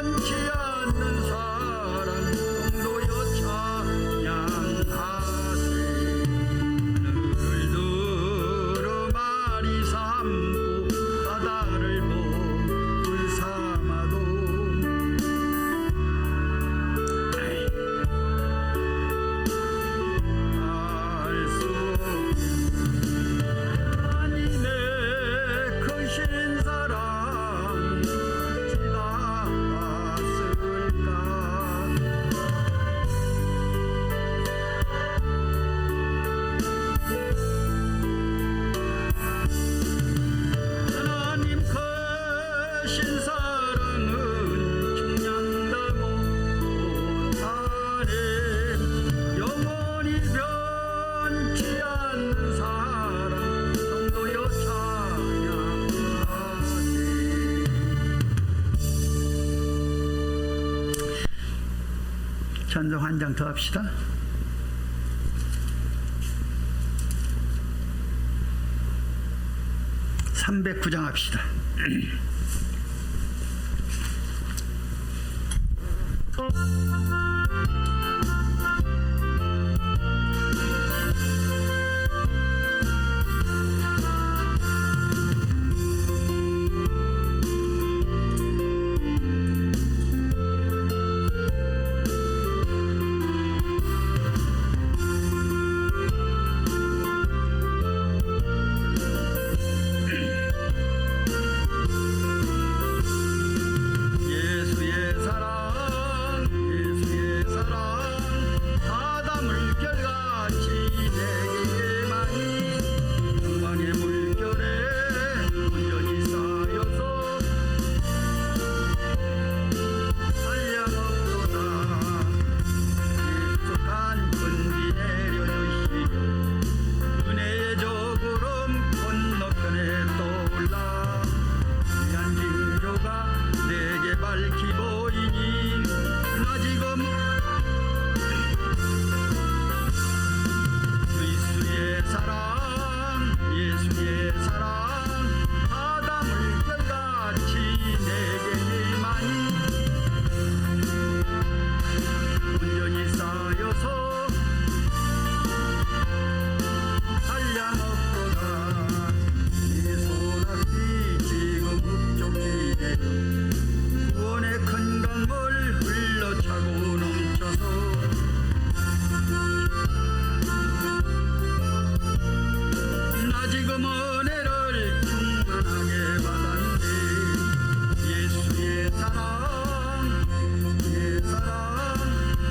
변치 않는 사랑 성도여 찬양하세. 하늘을 두루마리 삼고 바다를 보물 삼아도 알수 하나님의 크신 사랑 지나갔을까. 하나님 크신 사랑은 측량다 못하네. 영원히 변치 않는 사랑 성도여 찬양하세. 찬송 한 장 더 합시다. 309장 합시다. 예수의 사랑 예수의 사랑 바다 물결같이 내게만이 영광의 물결에 온전히 쌓여서 한량없도다. 깊숙한 군비 내려주시려 은혜의 저구름 건너편에 떠올라 귀한 징조가 내게 밝히 보이니 나 지금 그리스도의 사랑 예수의 사랑 바다 물결같이 내게 많이 온전히 쌓여서 한량없도다. 내 손앞이 지금 흡족히 구원의 큰 강물 흘러차고 넘쳐서 나 지금 은혜를 충만하게 받았네. 예수의 사랑 예수의 사랑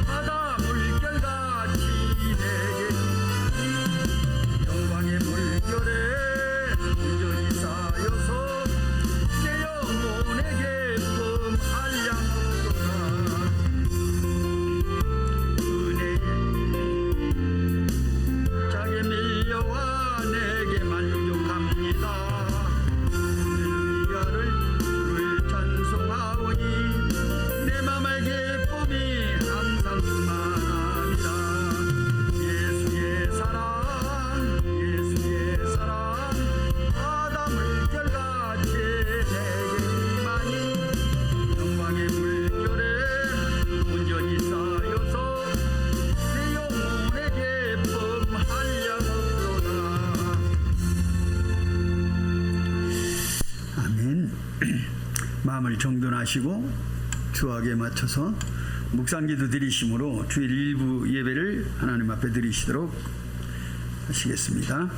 바다 물결같이 내게 영광의 물결에 온전히 쌓여서 내 영혼의 기쁨 한량없도다. 은혜의 자게 밀려와 내게 만족합니다. 할렐루야를 주를 찬송하오니 내 맘의 기쁨이 항상 충만합니다. 예수의 사랑 예수의 사랑 바다 물결같이 내게 많이 영광의 물결에 온전히 쌓여서 내 영혼의 기쁨 한량없도다. 아멘. 마음을 정돈하시고 주악에 맞춰서 묵상기도 드리심으로 주일 일부 예배를 하나님 앞에 드리시도록 하시겠습니다.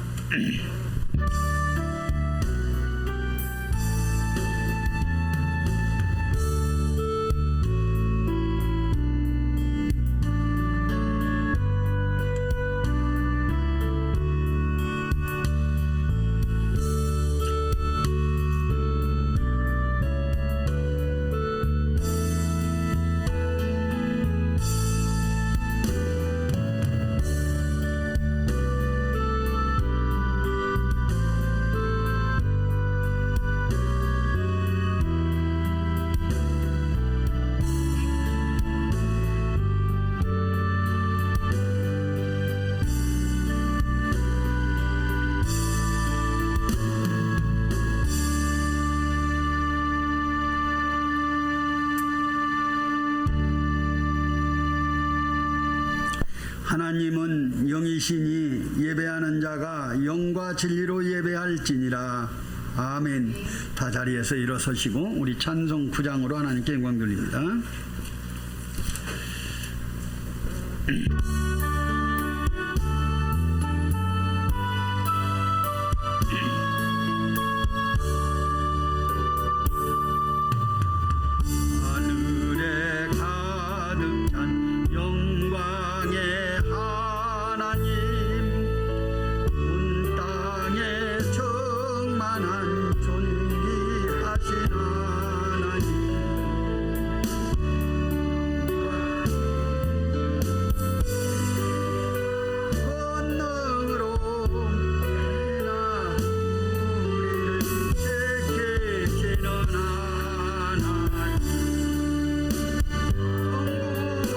하나님은 영이시니 예배하는 자가 영과 진리로 예배할지니라. 아멘. 다 자리에서 일어서시고 우리 찬송 9장으로 하나님께 영광 돌립니다. 하늘에 가득 찬 영광의 하나님, 온 땅에 충만한 존귀하신 하나님, 권능으로 나 우리를 지키시는 하나님, 성부와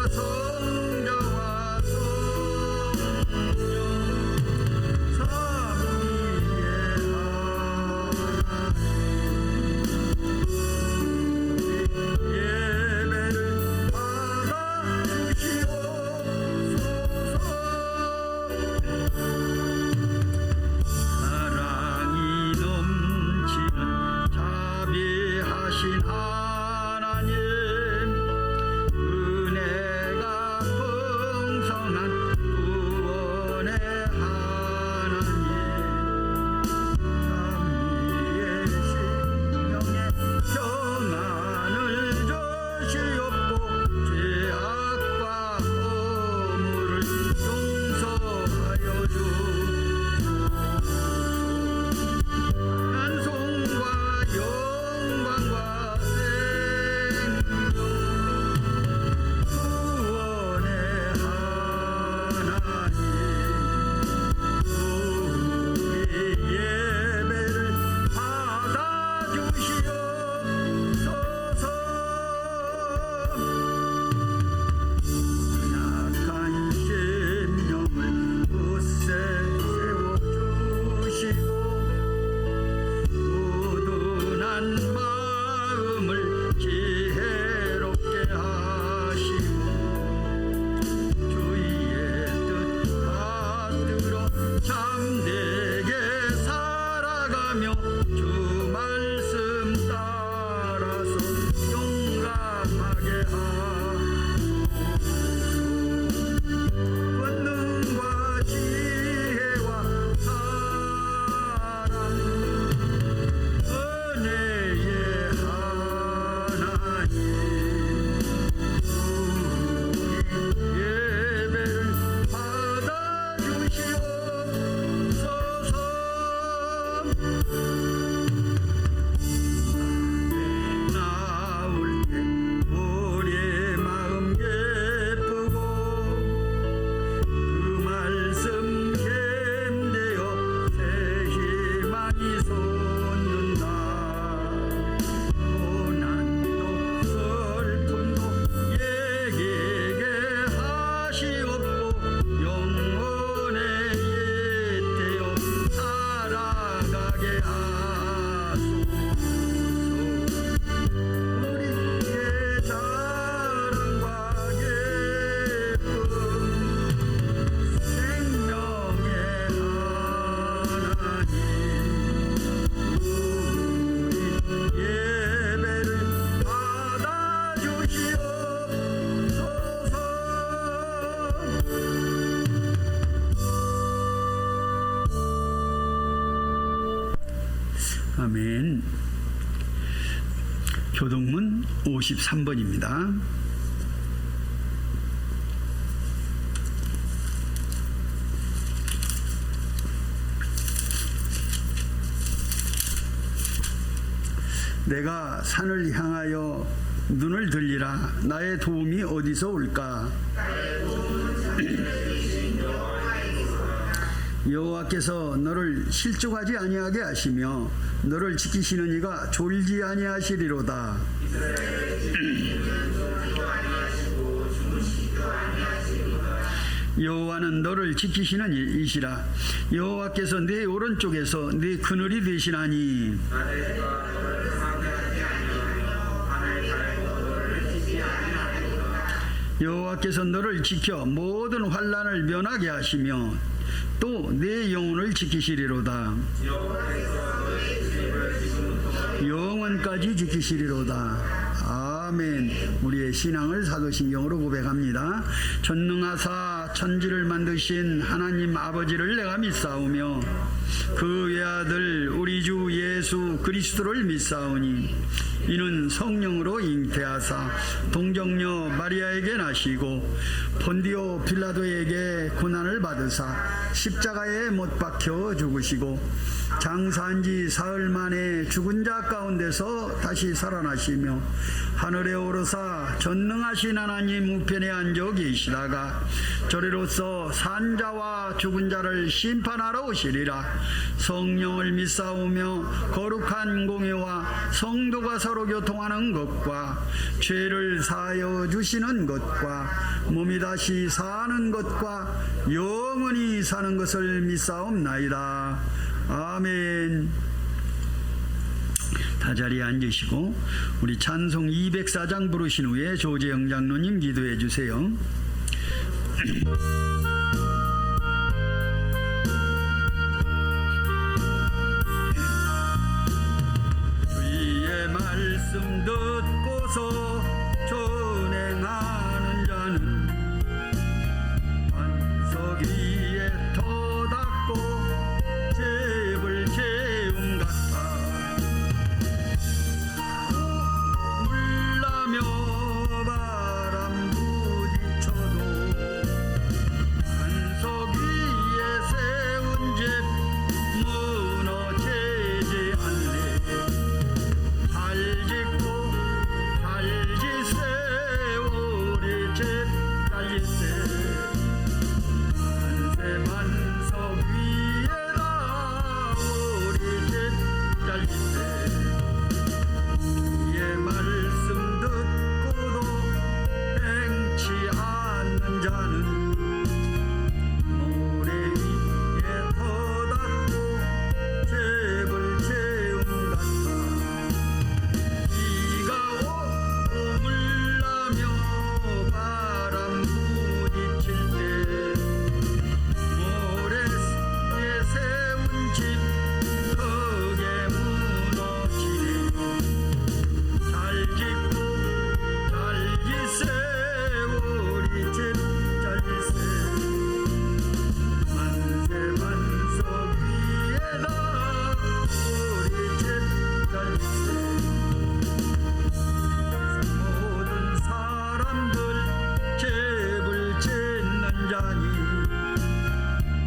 성자와 성령 삼위의 하나님, 예배를 받아주시옵소서. 사랑이 넘치는 자비하신 하나님, 은혜가 풍성한 구원의 하나님, 삼위의 신령의 평안을 주시옵고 죄악과 허물을 용서하여 주소서. 찬송과 영광과 생명 구원의 하나님, 우리 예배를 받아주시옵소서. 약한 심령을 굳세 세워주시고 우둔한 마음을 지혜롭게 하시고 주의 뜻 받들어 참되게 살아가며 주 말씀 따라서 용감하게 하소서. 권능과 지혜와 사랑 은혜의 하나님, 우리 예배를 받아주시옵소서. 나올 때 우리의 마음 예쁘고 그 말씀 힘되어 새 희망이 솟는다. 고난도 슬픔도 얘기게 하시옵고 영원의 옛되어 살아가게 하소서. 우리의 자랑과 예쁨 생명의 하나님, 우리 예배를 받아주시옵소서. 아멘. 교동문 53번입니다. 내가 산을 향하여 눈을 들리라. 나의 도움이 어디서 올까? 여호와께서 너를 실족하지 아니하게 하시며 너를 지키시는 이가 졸지 아니하시리로다. 여호와는 너를 지키시는 이시라. 여호와께서 네 오른쪽에서 네 그늘이 되시나니 여호와께서 너를 지켜 모든 환난을 면하게 하시며 또 내 영혼을 지키시리로다. 영원까지 지키시리로다. 아멘. 우리의 신앙을 사도신경으로 고백합니다. 전능하사 천지를 만드신 하나님 아버지를 내가 믿사오며 그 외아들 우리 주 예수 그리스도를 믿사오니 이는 성령으로 잉태하사 동정녀 마리아에게 나시고 본디오 빌라도에게 고난을 받으사 십자가에 못 박혀 죽으시고 장사한 지 사흘 만에 죽은 자 가운데서 다시 살아나시며 하늘에 오르사 전능하신 하나님 우편에 앉아 계시다가 저리로서 산자와 죽은 자를 심판하러 오시리라. 성령을 믿사오며 거룩한 공회와 성도가 서로 교통하는 것과 죄를 사하여 주시는 것과 몸이 다시 사는 것과 영원히 사는 것을 믿사옵나이다. 아멘. 다 자리에 앉으시고 우리 찬송 204장 부르신 후에 조재영 장로님 기도해 주세요. 주의 말씀 듣고서 준행하는 자는 반석 위에 터닦고 잽을 채움 같아 물나며 바람 부딪혀도 반석 위에 세운 집 무너지지 않네. 잘 짓고 잘 짓세 우리 집 잘 짓세 만세 반석 위에다 우리 집 잘 짓세. 예 말씀 듣고도 행치 않는 자는 모래 위에 터닦고 잽을 채움 같아 비가 오고 물나며 바람 부딪힐 때 모래 위에 세운 집 크게 무너지네. 잘 짓고 잘 짓세 우리 집 잘 짓세 만세 반석 위에다 우리 집 잘 짓세. 모든 사람들 잽을 짓는 자니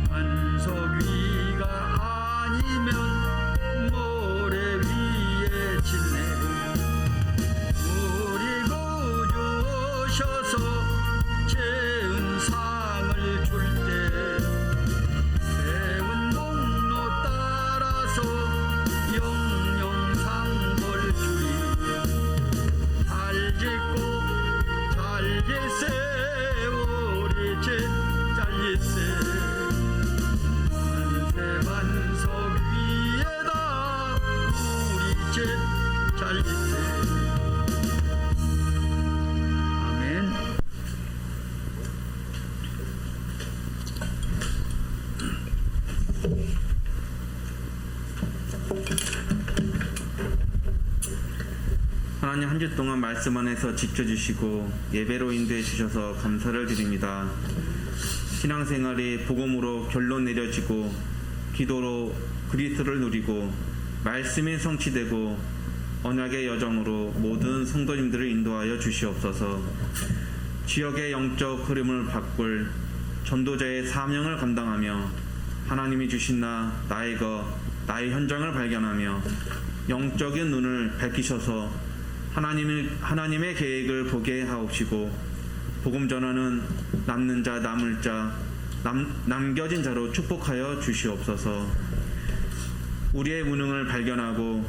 반석 위가 아니면 모래 위에 짓네. 우리 구주 오셔서 채운 상을 줄 때 세운 공로 따라서 영영상벌 주리. 잘 짓고 잘 짓세 우리 집 잘 짓세 만세 반석 위에다 우리 집 잘 짓세. 아멘. 하나님 한 주 동안 말씀 안에서 지켜주시고 예배로 인도해 주셔서 감사를 드립니다. 신앙생활이 복음으로 결론 내려지고 기도로 그리스도를 누리고 말씀이 성취되고 언약의 여정으로 모든 성도님들을 인도하여 주시옵소서. 지역의 영적 흐름을 바꿀 전도자의 사명을 감당하며 하나님이 주신 나의 현장을 발견하며 영적인 눈을 밝히셔서 하나님의 계획을 보게 하옵시고 복음 전하는 남는 자 남을 자 남겨진 자로 축복하여 주시옵소서. 우리의 무능을 발견하고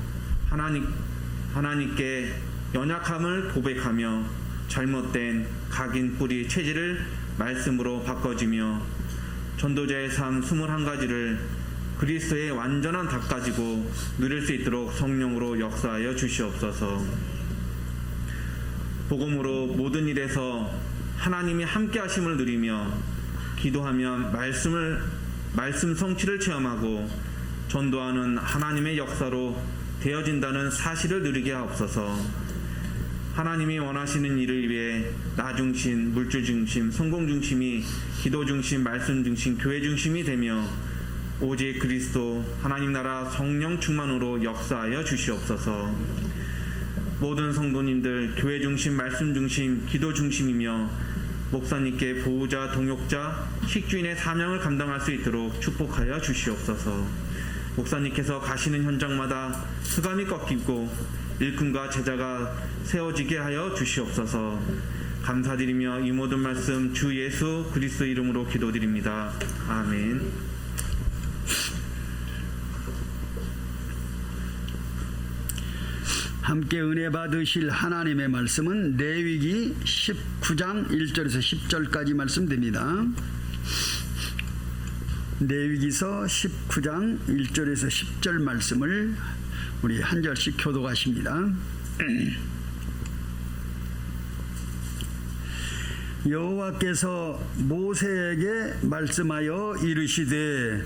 하나님께 연약함을 고백하며 잘못된 각인 뿌리 체질을 말씀으로 바꿔지며 전도자의 삶 21가지를 그리스도의 완전한 닭 가지고 누릴 수 있도록 성령으로 역사하여 주시옵소서. 복음으로 모든 일에서 하나님이 함께 하심을 누리며 기도하면 말씀 성취를 체험하고 전도하는 하나님의 역사로 되어진다는 사실을 누리게 하옵소서. 하나님이 원하시는 일을 위해 나 중심, 물질 중심, 성공 중심이 기도 중심, 말씀 중심, 교회 중심이 되며 오직 그리스도 하나님 나라 성령 충만으로 역사하여 주시옵소서. 모든 성도님들 교회 중심, 말씀 중심, 기도 중심이며 목사님께 보호자, 동역자, 식주인의 사명을 감당할 수 있도록 축복하여 주시옵소서. 목사님께서 가시는 현장마다 흑암이 꺾이고 일꾼과 제자가 세워지게 하여 주시옵소서. 감사드리며 이 모든 말씀 주 예수 그리스도 이름으로 기도드립니다. 아멘. 함께 은혜 받으실 하나님의 말씀은 레위기 19장 1절에서 10절까지 말씀됩니다. 레위기서 19장 1절에서 10절 말씀을 우리 한 절씩 교독하십니다. 여호와께서 모세에게 말씀하여 이르시되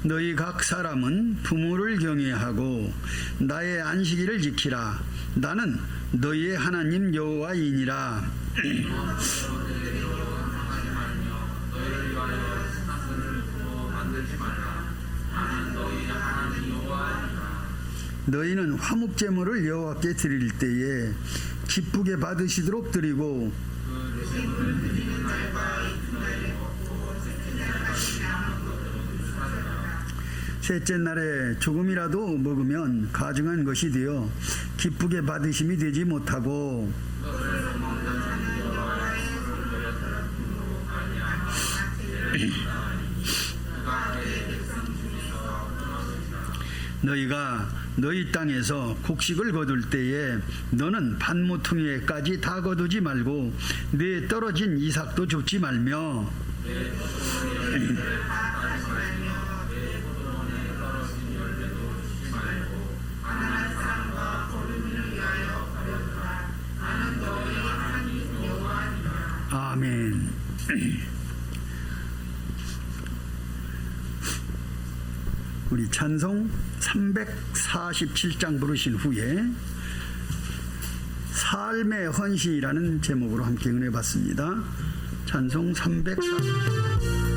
너희 각 사람은 부모를 경외하고 나의 안식일을 지키라. 나는 너희의 하나님 여호와이니라. 너희는 화목제물을 여호와께 드릴 때에 기쁘게 받으시도록 드리고 셋째 날에 조금이라도 먹으면 가증한 것이 되어 기쁘게 받으심이 되지 못하고 너희가 너희 땅에서 곡식을 거둘 때에 너는 밭모퉁이에까지 다 거두지 말고 내 떨어진 이삭도 줍지 말며 아멘. 우리 찬송 347장 부르신 후에 삶의 헌신이라는 제목으로 함께 은혜 받습니다. 찬송 347장.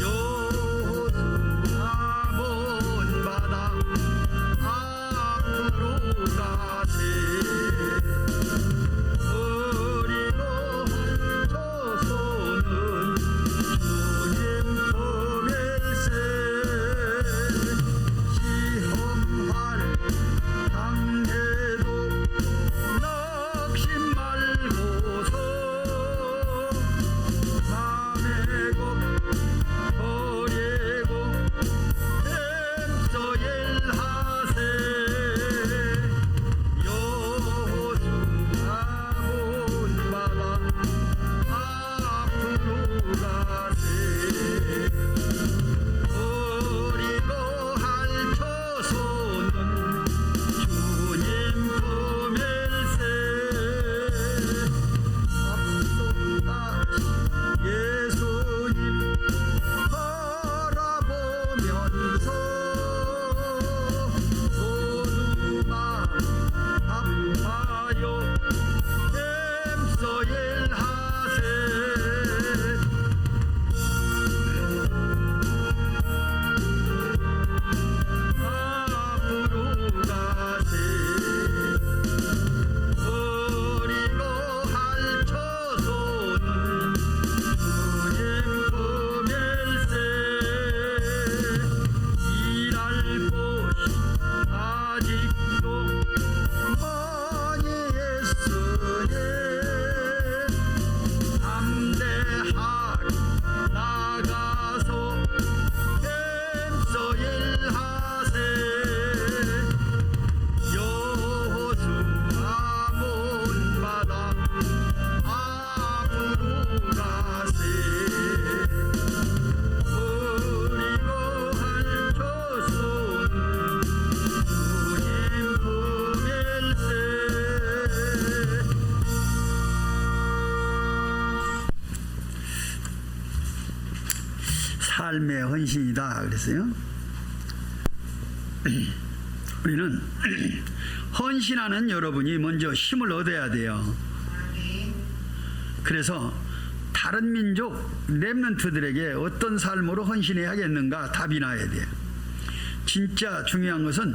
여호수아 삶의 헌신이다 그랬어요. 우리는 헌신하는 여러분이 먼저 힘을 얻어야 돼요. 그래서 다른 민족 렘넌트들에게 어떤 삶으로 헌신해야겠는가 답이 나야 돼요. 진짜 중요한 것은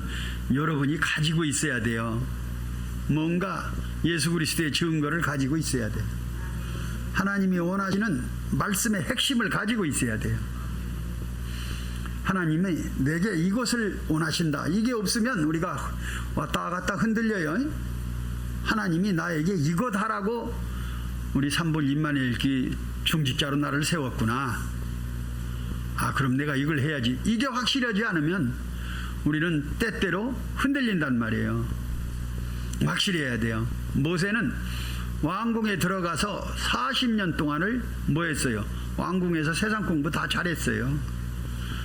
여러분이 가지고 있어야 돼요. 뭔가 예수 그리스도의 증거를 가지고 있어야 돼요. 하나님이 원하시는 말씀의 핵심을 가지고 있어야 돼요. 하나님이 내게 이것을 원하신다. 이게 없으면 우리가 왔다 갔다 흔들려요. 하나님이 나에게 이것 하라고 우리 삼볼 임마누엘 중직자로 나를 세웠구나. 아, 그럼 내가 이걸 해야지. 이게 확실하지 않으면 우리는 때때로 흔들린단 말이에요. 확실해야 돼요. 모세는 왕궁에 들어가서 40년 동안을 뭐 했어요? 왕궁에서 세상 공부 다 잘했어요.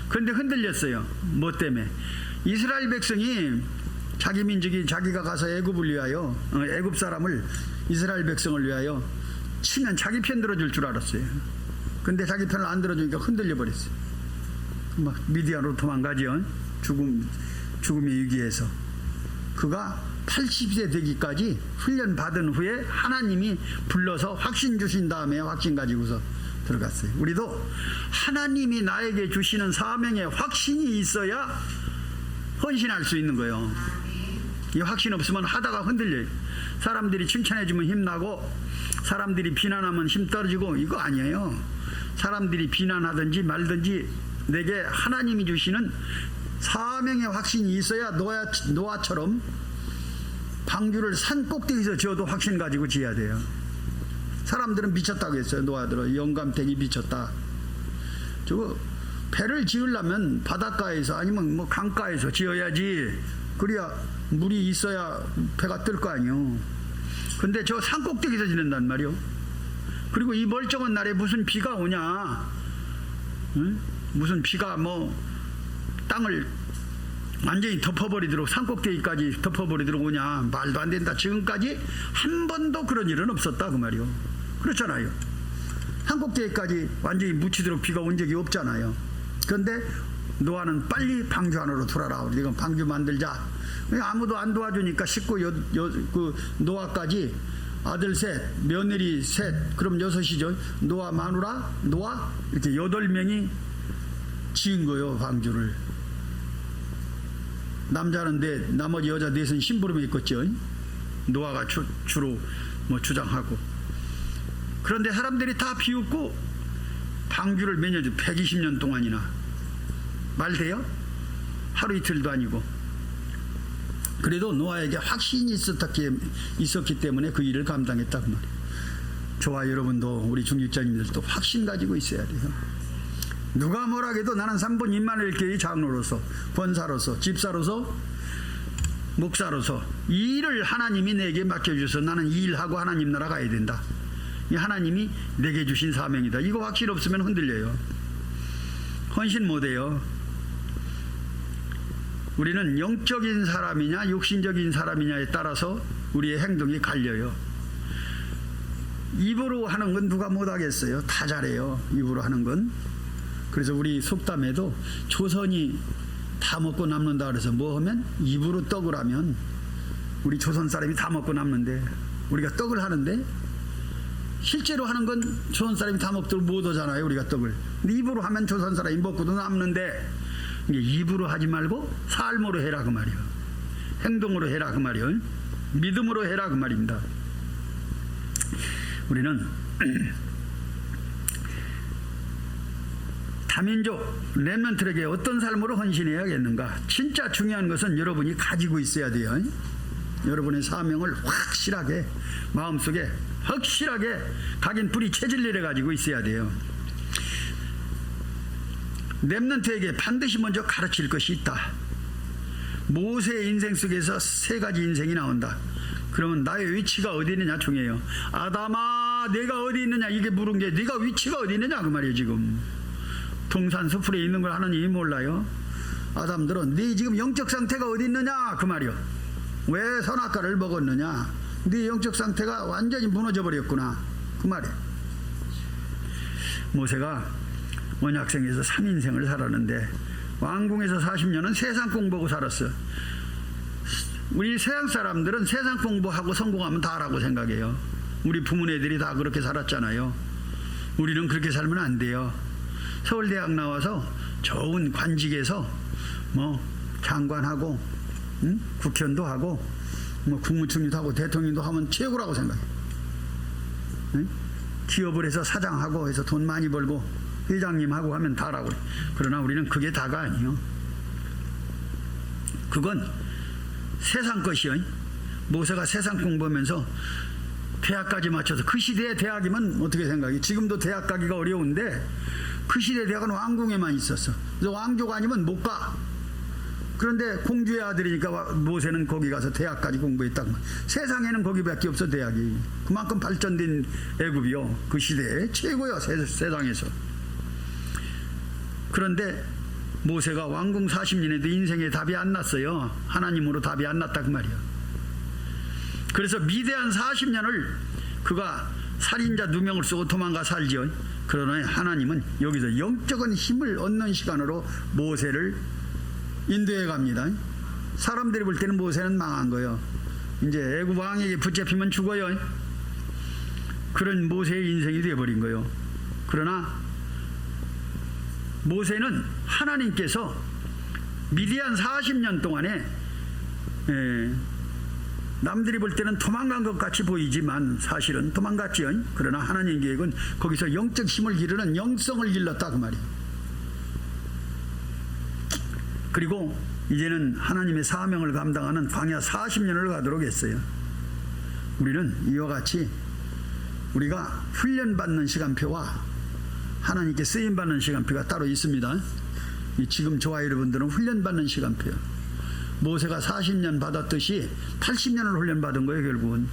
그런데 흔들렸어요. 뭐 때문에? 이스라엘 백성이 자기 민족이 자기가 가서 애굽을 위하여 애굽 사람을 이스라엘 백성을 위하여 치면 자기 편 들어줄 줄 알았어요. 근데 자기 편을 안 들어주니까 흔들려 버렸어요. 막 미디안으로 도망가죠. 죽음의 위기에서. 그가 80세 되기까지 훈련 받은 후에 하나님이 불러서 확신 주신 다음에 확신 가지고서 들어갔어요. 우리도 하나님이 나에게 주시는 사명의 확신이 있어야 헌신할 수 있는 거예요. 이 확신 없으면 하다가 흔들려요. 사람들이 칭찬해주면 힘나고 사람들이 비난하면 힘 떨어지고 이거 아니에요. 사람들이 비난하든지 말든지 내게 하나님이 주시는 사명의 확신이 있어야 노아처럼 방주를 산 꼭대기에서 지어도 확신 가지고 지어야 돼요. 사람들은 미쳤다고 했어요. 노아들은 영감탱이 미쳤다. 저거 배를 지으려면 바닷가에서 아니면 뭐 강가에서 지어야지. 그래야 물이 있어야 배가 뜰 거 아니요. 근데 저 산 꼭대기에서 지낸단 말이요. 그리고 이 멀쩡한 날에 무슨 비가 오냐? 응? 무슨 비가 뭐 땅을 완전히 덮어버리도록 산꼭대기까지 덮어버리도록 오냐? 말도 안 된다. 지금까지 한 번도 그런 일은 없었다 그 말이요. 그렇잖아요. 산꼭대기까지 완전히 묻히도록 비가 온 적이 없잖아요. 그런데 노아는 빨리 방주 안으로 들어라. 우리가 방주 만들자. 아무도 안 도와주니까 씻고 그 노아까지 아들 셋, 며느리 셋, 그럼 6이죠. 노아 마누라, 노아 이렇게 8명이 지은 거예요. 방주를. 남자는 넷, 나머지 여자 넷은 심부름에 있겠죠. 노아가 주로 뭐 주장하고. 그런데 사람들이 다 비웃고 방주를 몇 년, 120년 동안이나 말 돼요? 하루 이틀도 아니고. 그래도 노아에게 확신이 있었기 때문에 그 일을 감당했다 그 말이에요. 저와 여러분도 우리 중직자님들도 확신 가지고 있어야 돼요. 누가 뭐라 해도 나는 삼본 임마누엘 교회 장로로서, 권사로서, 집사로서, 목사로서 이 일을 하나님이 내게 맡겨주셔서 나는 이 일하고 하나님 나라 가야 된다. 이 하나님이 내게 주신 사명이다. 이거 확신 없으면 흔들려요. 헌신 못해요. 우리는 영적인 사람이냐 육신적인 사람이냐에 따라서 우리의 행동이 갈려요. 입으로 하는 건 누가 못하겠어요. 다 잘해요. 입으로 하는 건. 그래서 우리 속담에도 조선이 다 먹고 남는다 그래서 뭐 하면 입으로 떡을 하면 우리 조선 사람이 다 먹고 남는데 우리가 떡을 하는데 실제로 하는 건 조선 사람이 다 먹도록 못 하잖아요. 우리가 떡을. 근데 입으로 하면 조선 사람이 먹고도 남는데 입으로 하지 말고 삶으로 해라 그 말이에요. 행동으로 해라 그 말이에요. 믿음으로 해라 그 말입니다. 우리는 다민족 렘넌트에게 어떤 삶으로 헌신해야겠는가? 진짜 중요한 것은 여러분이 가지고 있어야 돼요. 여러분의 사명을 확실하게 마음속에 확실하게 각인 뿌리 체질 내려 가지고 있어야 돼요. 렘넌트에게 반드시 먼저 가르칠 것이 있다. 모세의 인생 속에서 3가지 인생이 나온다. 그러면 나의 위치가 어디 있느냐 중요해요. 아담아 내가 어디 있느냐 이게 물은 게 네가 위치가 어디 있느냐 그 말이에요. 지금 동산 숲풀에 있는 걸 하나님이 몰라요. 아담들은 네 지금 영적 상태가 어디 있느냐 그 말이요. 왜 선악과를 먹었느냐. 네 영적 상태가 완전히 무너져 버렸구나 그 말이에요. 모세가 원약생에서 3인생을 살았는데 왕궁에서 40년은 세상 공부하고 살았어요. 우리 서양 사람들은 세상 공부하고 성공하면 다라고 생각해요. 우리 부모네들이 다 그렇게 살았잖아요. 우리는 그렇게 살면 안 돼요. 서울대학 나와서 좋은 관직에서 뭐 장관하고 국회의원도 하고 뭐 국무총리도 하고 대통령도 하면 최고라고 생각해요. 기업을 해서 사장하고 해서 돈 많이 벌고 회장님하고 하면 다라고 그래. 그러나 우리는 그게 다가 아니요. 그건 세상 것이요. 모세가 세상 공부하면서 대학까지 맞춰서, 그 시대의 대학이면 어떻게 생각해? 지금도 대학 가기가 어려운데 그 시대 대학은 왕궁에만 있었어. 그래서 왕족 아니면 못 가. 그런데 공주의 아들이니까 모세는 거기 가서 대학까지 공부했다고. 세상에는 거기밖에 없어, 대학이. 그만큼 발전된 애굽이요. 그 시대에 최고요, 세상에서. 그런데 모세가 왕궁 40년에도 인생에 답이 안 났어요. 하나님으로 답이 안 났다 그 말이야. 그래서 미대한 40년을 그가 살인자 2명을 쓰고 도망가 살지요. 그러나 하나님은 여기서 영적인 힘을 얻는 시간으로 모세를 인도해 갑니다. 사람들이 볼 때는 모세는 망한 거예요. 이제 애굽 왕에게 붙잡히면 죽어요. 그런 모세의 인생이 되어버린 거예요. 그러나 모세는 하나님께서 미디안 40년 동안에 남들이 볼 때는 도망간 것 같이 보이지만 사실은 도망갔지요. 그러나 하나님 계획은 거기서 영적 힘을 기르는 영성을 길렀다 그 말이에요. 그리고 이제는 하나님의 사명을 감당하는 광야 40년을 가도록 했어요. 우리는 이와 같이 우리가 훈련받는 시간표와 하나님께 쓰임받는 시간표가 따로 있습니다. 지금 저와 여러분들은 훈련받는 시간표예요. 모세가 40년 받았듯이 80년을 훈련받은 거예요, 결국은.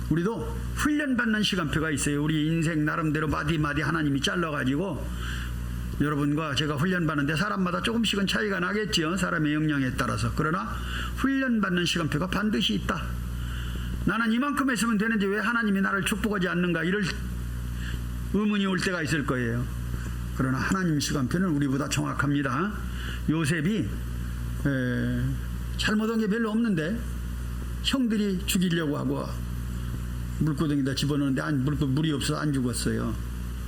우리도 훈련받는 시간표가 있어요. 우리 인생 나름대로 마디마디 하나님이 잘라가지고 여러분과 제가 훈련받는데 사람마다 조금씩은 차이가 나겠지요, 사람의 역량에 따라서. 그러나 훈련받는 시간표가 반드시 있다. 나는 이만큼 했으면 되는지 왜 하나님이 나를 축복하지 않는가, 이럴 의문이 올 때가 있을 거예요. 그러나 하나님 시간표는 우리보다 정확합니다. 요셉이 잘못한 게 별로 없는데 형들이 죽이려고 하고 물고덩이다 집어넣는데 물이 없어서 안 죽었어요.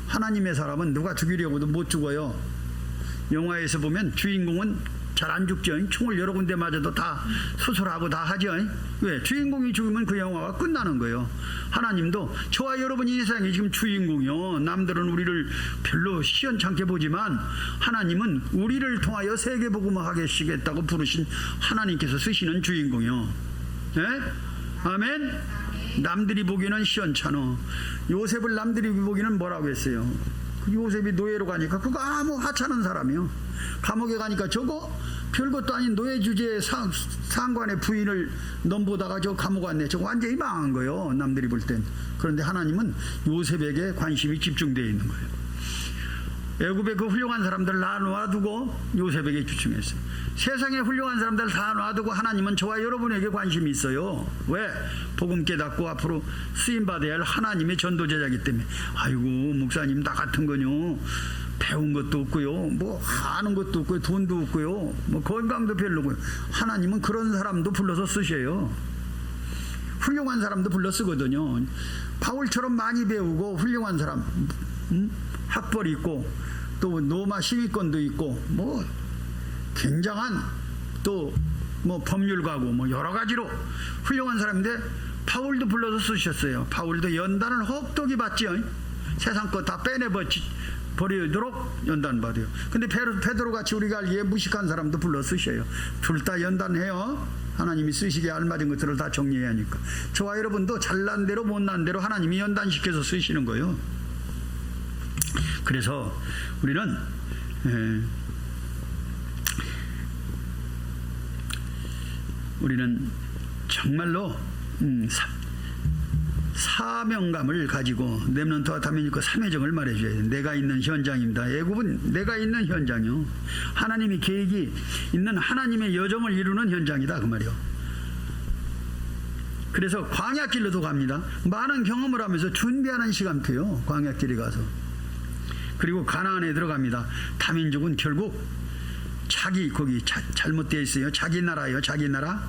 하나님의 사람은 누가 죽이려고도 못 죽어요. 영화에서 보면 주인공은 잘 안 죽죠. 총을 여러 군데 맞아도 다 수술하고 다 하죠. 왜? 주인공이 죽으면 그 영화가 끝나는 거예요. 하나님도 저와 여러분이 이 세상에 지금 주인공이요. 남들은 우리를 별로 시원찮게 보지만 하나님은 우리를 통하여 세계복음을 하시겠다고 부르신 하나님께서 쓰시는 주인공이요. 네? 아멘? 남들이 보기에는 시원찮어. 요셉을 남들이 보기에는 뭐라고 했어요? 요셉이 노예로 가니까 그거 아무 하찮은 사람이요. 감옥에 가니까 저거 별것도 아닌 노예 주제에 상관의 부인을 넘보다가 저 감옥 왔네. 저거 완전히 망한 거예요, 남들이 볼 땐. 그런데 하나님은 요셉에게 관심이 집중되어 있는 거예요. 애굽의 그 훌륭한 사람들 다 놔두고 요셉에게 집중했어요. 세상에 훌륭한 사람들 다 놔두고 하나님은 저와 여러분에게 관심이 있어요. 왜? 복음 깨닫고 앞으로 쓰임받아야 할 하나님의 전도제자이기 때문에. 아이고 목사님 나 같은 거요, 배운 것도 없고요, 뭐 아는 것도 없고요, 돈도 없고요, 뭐 건강도 별로고요. 하나님은 그런 사람도 불러서 쓰셔요. 훌륭한 사람도 불러 쓰거든요. 바울처럼 많이 배우고 훌륭한 사람, 학벌이 있고 또 로마 시위권도 있고 뭐 굉장한 또 뭐 법률가고 뭐 여러 가지로 훌륭한 사람인데 바울도 불러서 쓰셨어요. 바울도 연단을 혹독히 받지요. 세상 거 다 버리도록 연단 받아요. 근데 베드로 같이 우리가 알기에 무식한 사람도 불러 쓰셔요. 둘 다 연단해요. 하나님이 쓰시기에 알맞은 것들을 다 정리해야 하니까. 저와 여러분도 잘난 대로 못난 대로 하나님이 연단시켜서 쓰시는 거예요. 그래서 우리는 정말로 사명감을 가지고 렘넌트와 다민이고 삼회정을 말해줘야 돼요. 내가 있는 현장입니다. 애굽은 내가 있는 현장이요. 하나님이 계획이 있는 하나님의 여정을 이루는 현장이다 그 말이요. 그래서 광야길로도 갑니다. 많은 경험을 하면서 준비하는 시간표요. 광야길에 가서. 그리고 가나안에 들어갑니다. 다민족은 결국 자기 거기 잘못되어 있어요. 자기 나라예요. 자기 나라.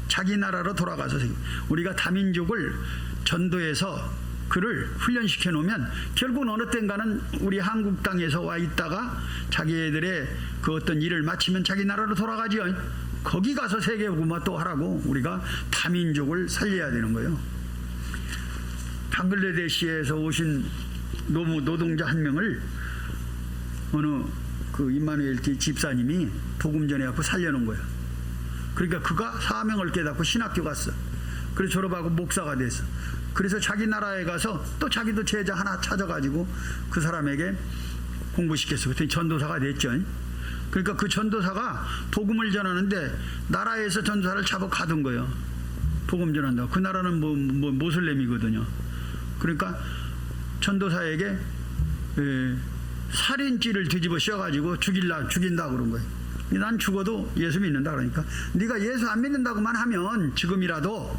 자기 나라로 돌아가서 우리가 다민족을 전도해서 그를 훈련시켜 놓으면 결국은 어느 땐가는 우리 한국 땅에서 와 있다가 자기들의 그 어떤 일을 마치면 자기 나라로 돌아가죠. 거기 가서 세계복음화 또 하라고 우리가 다민족을 살려야 되는 거예요. 방글라데시에서 오신 노동자 한 명을 어느 그 임마누엘 집사님이 복음 전해갖고 살려놓은 거예요. 그러니까 그가 사명을 깨닫고 신학교 갔어. 그래서 졸업하고 목사가 됐어. 그래서 자기 나라에 가서 또 자기도 제자 하나 찾아가지고 그 사람에게 공부시켰어. 그랬더니 전도사가 됐죠. 그러니까 그 전도사가 복음을 전하는데 나라에서 전도사를 잡아 가둔 거예요. 복음 전한다고. 그 나라는 모슬렘이거든요. 그러니까 전도사에게 살인죄를 뒤집어 씌워가지고 죽인다 그런 거예요. 난 죽어도 예수 믿는다 그러니까 네가 예수 안 믿는다고만 하면 지금이라도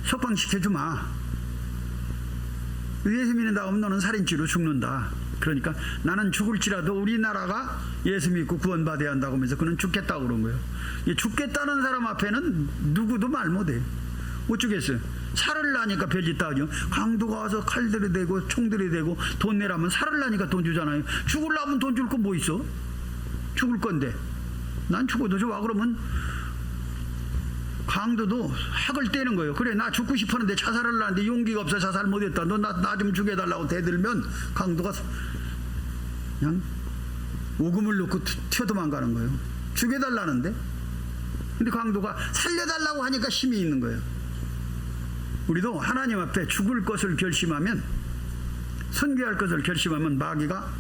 석방시켜주마. 예수 믿는다고 하면 너는 살인죄로 죽는다. 그러니까 나는 죽을지라도 우리나라가 예수 믿고 구원받아야 한다고 하면서 그는 죽겠다고 그런 거예요. 죽겠다는 사람 앞에는 누구도 말 못해. 어쩌겠어요. 살을 나니까 별짓 다 하죠. 강도가 와서 칼들이 대고 총들이 대고 돈 내라면 살을 나니까 돈 주잖아요. 죽으려면 돈 줄 거 뭐 있어? 죽을 건데 난 죽어도 좋아. 그러면 강도도 학을 떼는 거예요. 그래 나 죽고 싶었는데 자살을 하는데 용기가 없어 자살 못했다. 너 나 좀 죽여달라고 대들면 강도가 그냥 오금을 놓고 튀어도망가는 거예요. 죽여달라는데. 근데 강도가 살려달라고 하니까 힘이 있는 거예요. 우리도 하나님 앞에 죽을 것을 결심하면, 선교할 것을 결심하면 마귀가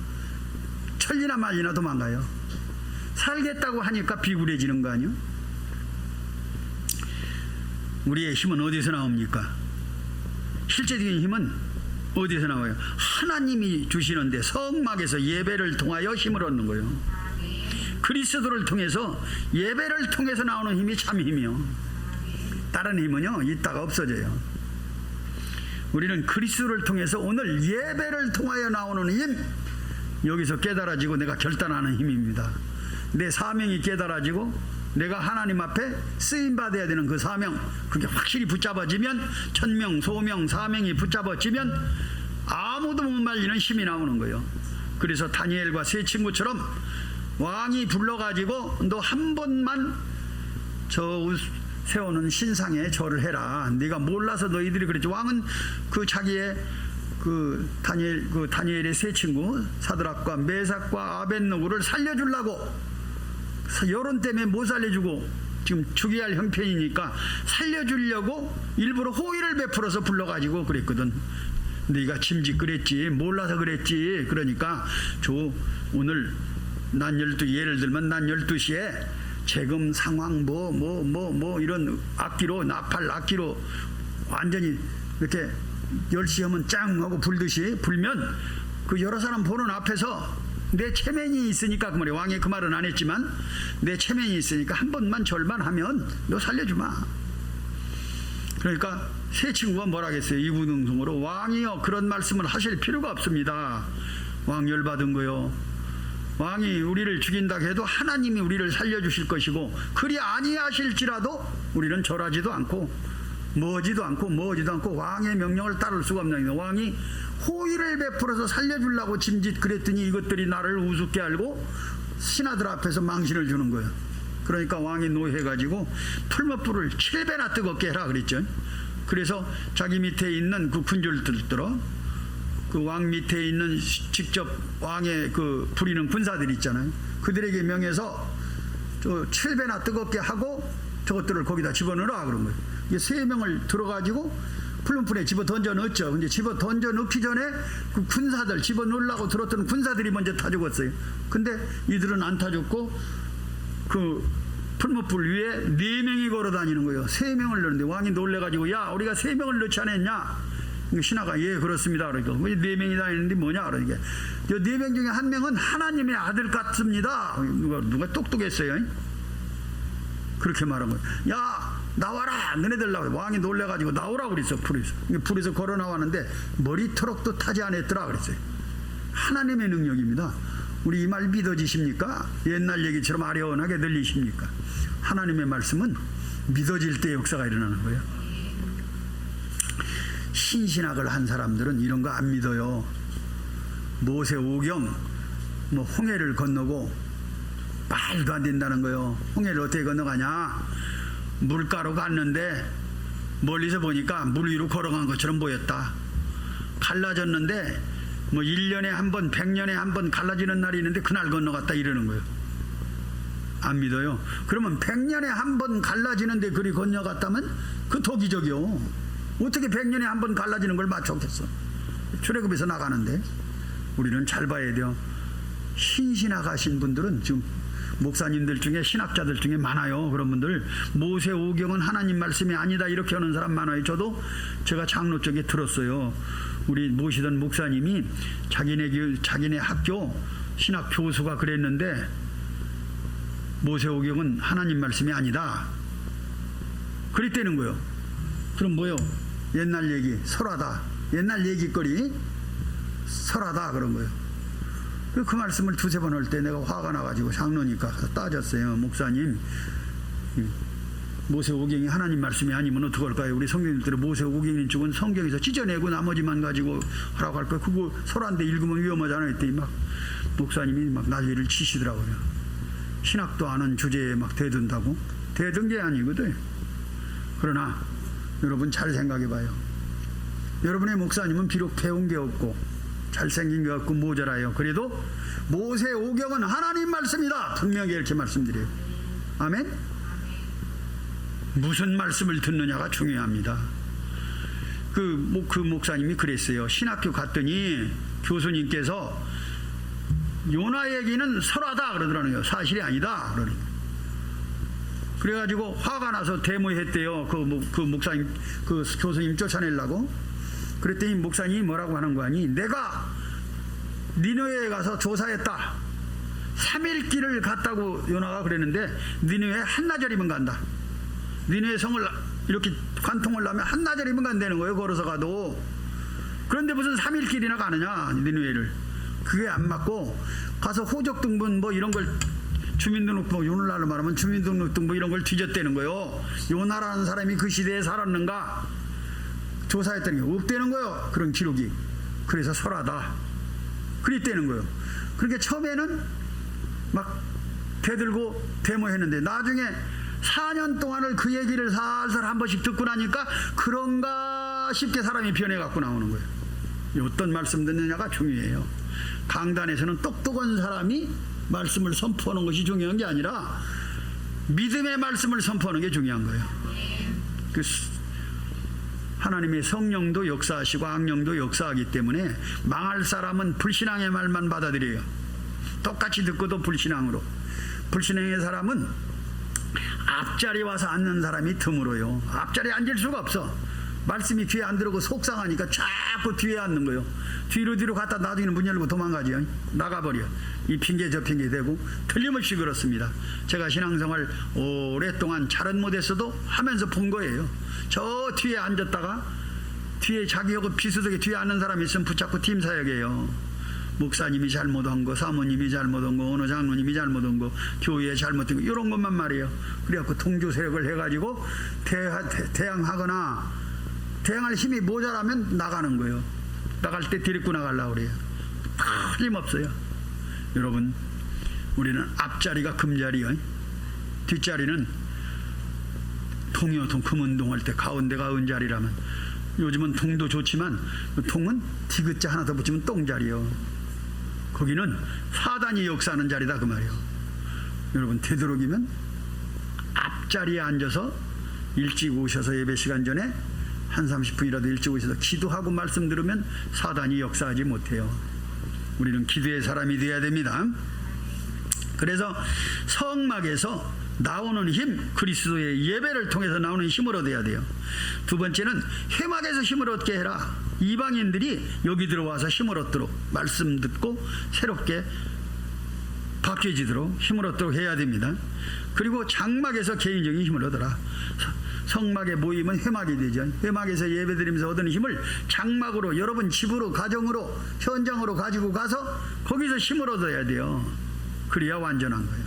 천리나 말리나 도망가요. 살겠다고 하니까 비굴해지는 거 아니에요? 우리의 힘은 어디서 나옵니까? 실제적인 힘은 어디서 나와요? 하나님이 주시는데 성막에서 예배를 통하여 힘을 얻는 거예요. 그리스도를 통해서 예배를 통해서 나오는 힘이 참 힘이요. 다른 힘은요 있다가 없어져요. 우리는 그리스도를 통해서 오늘 예배를 통하여 나오는 힘, 여기서 깨달아지고 내가 결단하는 힘입니다. 내 사명이 깨달아지고 내가 하나님 앞에 쓰임받아야 되는 그 사명, 그게 확실히 붙잡아지면, 천명, 소명, 사명이 붙잡아지면 아무도 못 말리는 힘이 나오는 거예요. 그래서 다니엘과 세 친구처럼 왕이 불러가지고 너 한 번만 저 세우는 신상에 절을 해라. 네가 몰라서 너희들이 그랬지. 왕은 그 자기의 다니엘의 세 친구 사드락과 메삭과 아벳느고를 살려주려고, 여론 때문에 못 살려주고 지금 죽여야 할 형편이니까 살려주려고 일부러 호의를 베풀어서 불러가지고 그랬거든. 네가 짐짓 그랬지, 몰라서 그랬지. 그러니까 오늘 예를 들면 난 12시에 재금 상황 이런 악기로, 나팔 악기로 완전히 이렇게 10시 하면 짱 하고 불듯이 불면 그 여러 사람 보는 앞에서 내 체면이 있으니까, 그 말이야. 왕이 그 말은 안 했지만 내 체면이 있으니까 한 번만 절만 하면 너 살려주마. 그러니까 세 친구가 뭐라겠어요? 이구동성으로 왕이여 그런 말씀을 하실 필요가 없습니다. 왕 열받은 거요. 왕이 우리를 죽인다 해도 하나님이 우리를 살려주실 것이고, 그리 아니하실지라도 우리는 절하지도 않고 뭐지도 않고 왕의 명령을 따를 수가 없는 거예요. 왕이 호의를 베풀어서 살려주려고 짐짓 그랬더니 이것들이 나를 우습게 알고 신하들 앞에서 망신을 주는 거예요. 그러니까 왕이 노해가지고 풀무불을 7배나 뜨겁게 해라 그랬죠. 그래서 자기 밑에 있는 그 군졸들들어, 그 왕 밑에 있는 직접 왕의 그 부리는 군사들 있잖아요. 그들에게 명해서 저 7배나 뜨겁게 하고 저것들을 거기다 집어넣으라 그런 거예요. 이게 3명을 들어가지고 풀문풀에 집어 던져 넣었죠. 근데 집어 던져 넣기 전에 그 군사들, 집어 넣으려고 들었던 군사들이 먼저 타 죽었어요. 근데 이들은 안 타 죽고 그 풀무풀 위에 4명이 걸어 다니는 거예요. 3명을 넣는데 왕이 놀래가지고 야 우리가 3명을 넣지 않았냐? 신하가 예 그렇습니다. 그러니까 4명이 다니는데 뭐냐? 그러니까 4명 중에 1명은 하나님의 아들 같습니다. 누가 똑똑했어요. 그렇게 말한 거예요. 야 나와라 너네들 나와. 왕이 놀래가지고 나오라 그랬어. 불에서 걸어 나왔는데 머리털럭도 타지 않았더라 그랬어요. 하나님의 능력입니다. 우리 이 말 믿어지십니까? 옛날 얘기처럼 아련하게 들리십니까? 하나님의 말씀은 믿어질 때 역사가 일어나는 거예요. 신신학을 한 사람들은 이런 거 안 믿어요. 모세 오경 뭐 홍해를 건너고 말도 안 된다는 거예요. 홍해를 어떻게 건너가냐? 물가로 갔는데 멀리서 보니까 물 위로 걸어간 것처럼 보였다. 갈라졌는데 뭐 1년에 한 번, 100년에 한 번 갈라지는 날이 있는데 그날 건너갔다 이러는 거예요. 안 믿어요. 그러면 100년에 한 번 갈라지는데 그리 건너갔다면 그 도기적이요. 어떻게 100년에 한 번 갈라지는 걸 맞췄겠어? 출애굽에서 나가는데 우리는 잘 봐야 돼요. 신신학하신 분들은 지금 목사님들 중에 신학자들 중에 많아요. 그런 분들 모세 오경은 하나님 말씀이 아니다 이렇게 하는 사람 많아요. 저도 제가 장로 쪽에 들었어요. 우리 모시던 목사님이 자기네 학교 신학 교수가 그랬는데 모세 오경은 하나님 말씀이 아니다 그랬다는 거예요. 그럼 뭐요? 옛날 얘기 설하다, 옛날 얘기거리 설하다 그런 거예요. 그 말씀을 두세 번 할 때 내가 화가 나가지고 장로니까 가서 따졌어요. 목사님, 모세 오경이 하나님 말씀이 아니면 어떡할까요? 우리 성경들대로 모세 오경인 쪽은 성경에서 찢어내고 나머지만 가지고 하라고 할 거예요. 그거 설한데 읽으면 위험하잖아요. 했더니 막 목사님이 막 난리를 치시더라고요. 신학도 아는 주제에 막 대든다고. 대든 게 아니거든. 그러나 여러분 잘 생각해 봐요. 여러분의 목사님은 비록 배운 게 없고 잘생긴 것 같고 모자라요. 그래도 모세 오경은 하나님 말씀이다 분명히 이렇게 말씀드려요. 아멘. 무슨 말씀을 듣느냐가 중요합니다. 그 목사님이 그랬어요. 신학교 갔더니 교수님께서 요나 얘기는 설하다 그러더라고요. 사실이 아니다 그러는. 그래가지고 화가 나서 데모했대요. 그 목사님, 그 교수님 쫓아내려고. 그랬더니 목사님이 뭐라고 하는 거 아니? 내가 니느웨에 가서 조사했다. 3일 길을 갔다고 요나가 그랬는데 니느웨 한나절이면 간다. 니느웨 성을 이렇게 관통을 하면 한나절이면 간다는 거예요. 걸어서 가도. 그런데 무슨 3일 길이나 가느냐 니느웨를. 그게 안 맞고 가서 호적등본 뭐 이런 걸 주민등록부 오늘날로 말하면 주민등록등본 이런 걸 뒤졌다는 거예요. 요나라는 사람이 그 시대에 살았는가 조사했다는 게 없다는 거예요. 그런 기록이. 그래서 설하다 그랬다는 거예요. 그러니까 처음에는 막 대들고 데모했는데 나중에 4년 동안을 그 얘기를 살살 한 번씩 듣고 나니까 그런가 싶게 사람이 변해갖고 나오는 거예요. 어떤 말씀 듣느냐가 중요해요. 강단에서는 똑똑한 사람이 말씀을 선포하는 것이 중요한 게 아니라 믿음의 말씀을 선포하는 게 중요한 거예요. 그 하나님의 성령도 역사하시고 악령도 역사하기 때문에 망할 사람은 불신앙의 말만 받아들여요. 똑같이 듣고도 불신앙으로. 불신앙의 사람은 앞자리 와서 앉는 사람이 드물어요. 앞자리에 앉을 수가 없어. 말씀이 귀에 안 들어오고 속상하니까 자꾸 뒤에 앉는 거예요. 뒤로 갔다 나중에는 문 열고 도망가죠. 나가버려. 이 핑계 저 핑계 대고 틀림없이 그렇습니다. 제가 신앙생활 오랫동안 잘은 못했어도 하면서 본 거예요. 저 뒤에 앉았다가 뒤에 자기하고 비슷하게 뒤에 앉는 사람이 있으면 붙잡고 팀 사역해요. 목사님이 잘못한 거, 사모님이 잘못한 거, 어느 장로님이 잘못한 거, 교회에 잘못한 거 이런 것만 말이에요. 그래갖고 통주 세력을 해가지고 대항하거나 대항할 힘이 모자라면 나가는 거예요. 나갈 때 데리고 나가려고 그래요. 틀림없어요. 여러분 우리는 앞자리가 금자리요. 뒷자리는 통이요. 금은동 할 때 가운데가 은자리라면 요즘은 통도 좋지만 통은 디귿자 하나 더 붙이면 똥자리요. 거기는 사단이 역사하는 자리다 그 말이에요. 여러분 되도록이면 앞자리에 앉아서 일찍 오셔서 예배 시간 전에 한 30분이라도 일찍 오셔서 기도하고 말씀 들으면 사단이 역사하지 못해요. 우리는 기도의 사람이 되어야 됩니다. 그래서 성막에서 나오는 힘, 그리스도의 예배를 통해서 나오는 힘을 얻어야 돼요. 두 번째는 회막에서 힘을 얻게 해라. 이방인들이 여기 들어와서 힘을 얻도록 말씀 듣고 새롭게 바뀌어지도록 힘을 얻도록 해야 됩니다. 그리고 장막에서 개인적인 힘을 얻어라. 성막에 모이면 회막이 되죠. 회막에서 예배드리면서 얻은 힘을 장막으로, 여러분 집으로, 가정으로, 현장으로 가지고 가서 거기서 힘을 얻어야 돼요. 그래야 완전한 거예요.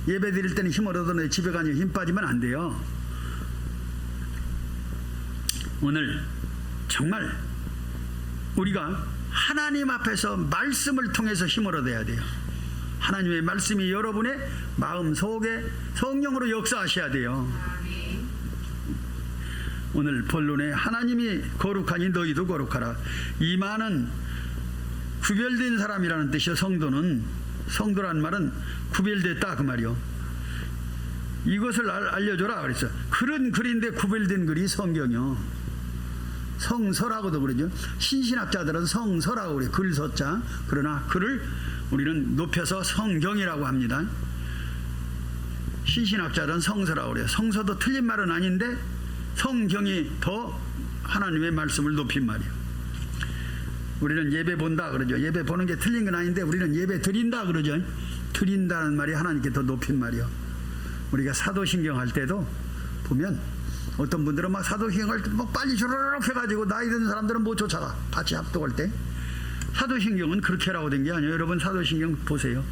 예배드릴 때는 힘을 얻어내 집에 가니 힘 빠지면 안 돼요. 오늘 정말 우리가 하나님 앞에서 말씀을 통해서 힘을 얻어야 돼요. 하나님의 말씀이 여러분의 마음 속에 성령으로 역사하셔야 돼요. 오늘 본론에 하나님이 거룩하니 너희도 거룩하라. 이만은 구별된 사람이라는 뜻이요. 성도란 말은 구별됐다 그 말이요. 이것을 알려줘라 그랬어. 글은 글인데 구별된 글이 성경이요. 성서라고도 그러죠. 신신학자들은 성서라고 그래요. 글서자. 그러나 글을 우리는 높여서 성경이라고 합니다. 신신학자들은 성서라고 그래요. 성서도 틀린 말은 아닌데 성경이 더 하나님의 말씀을 높인 말이에요. 우리는 예배 본다 그러죠. 예배 보는 게 틀린 건 아닌데 우리는 예배 드린다 그러죠. 드린다는 말이 하나님께 더 높인 말이요. 우리가 사도신경 할 때도 보면 어떤 분들은 막 사도신경을 막 빨리 주르륵 해가지고 나이 든 사람들은 못 쫓아가. 같이 합독할 때 사도신경은 그렇게 하라고 된 게 아니에요. 여러분 사도신경 보세요.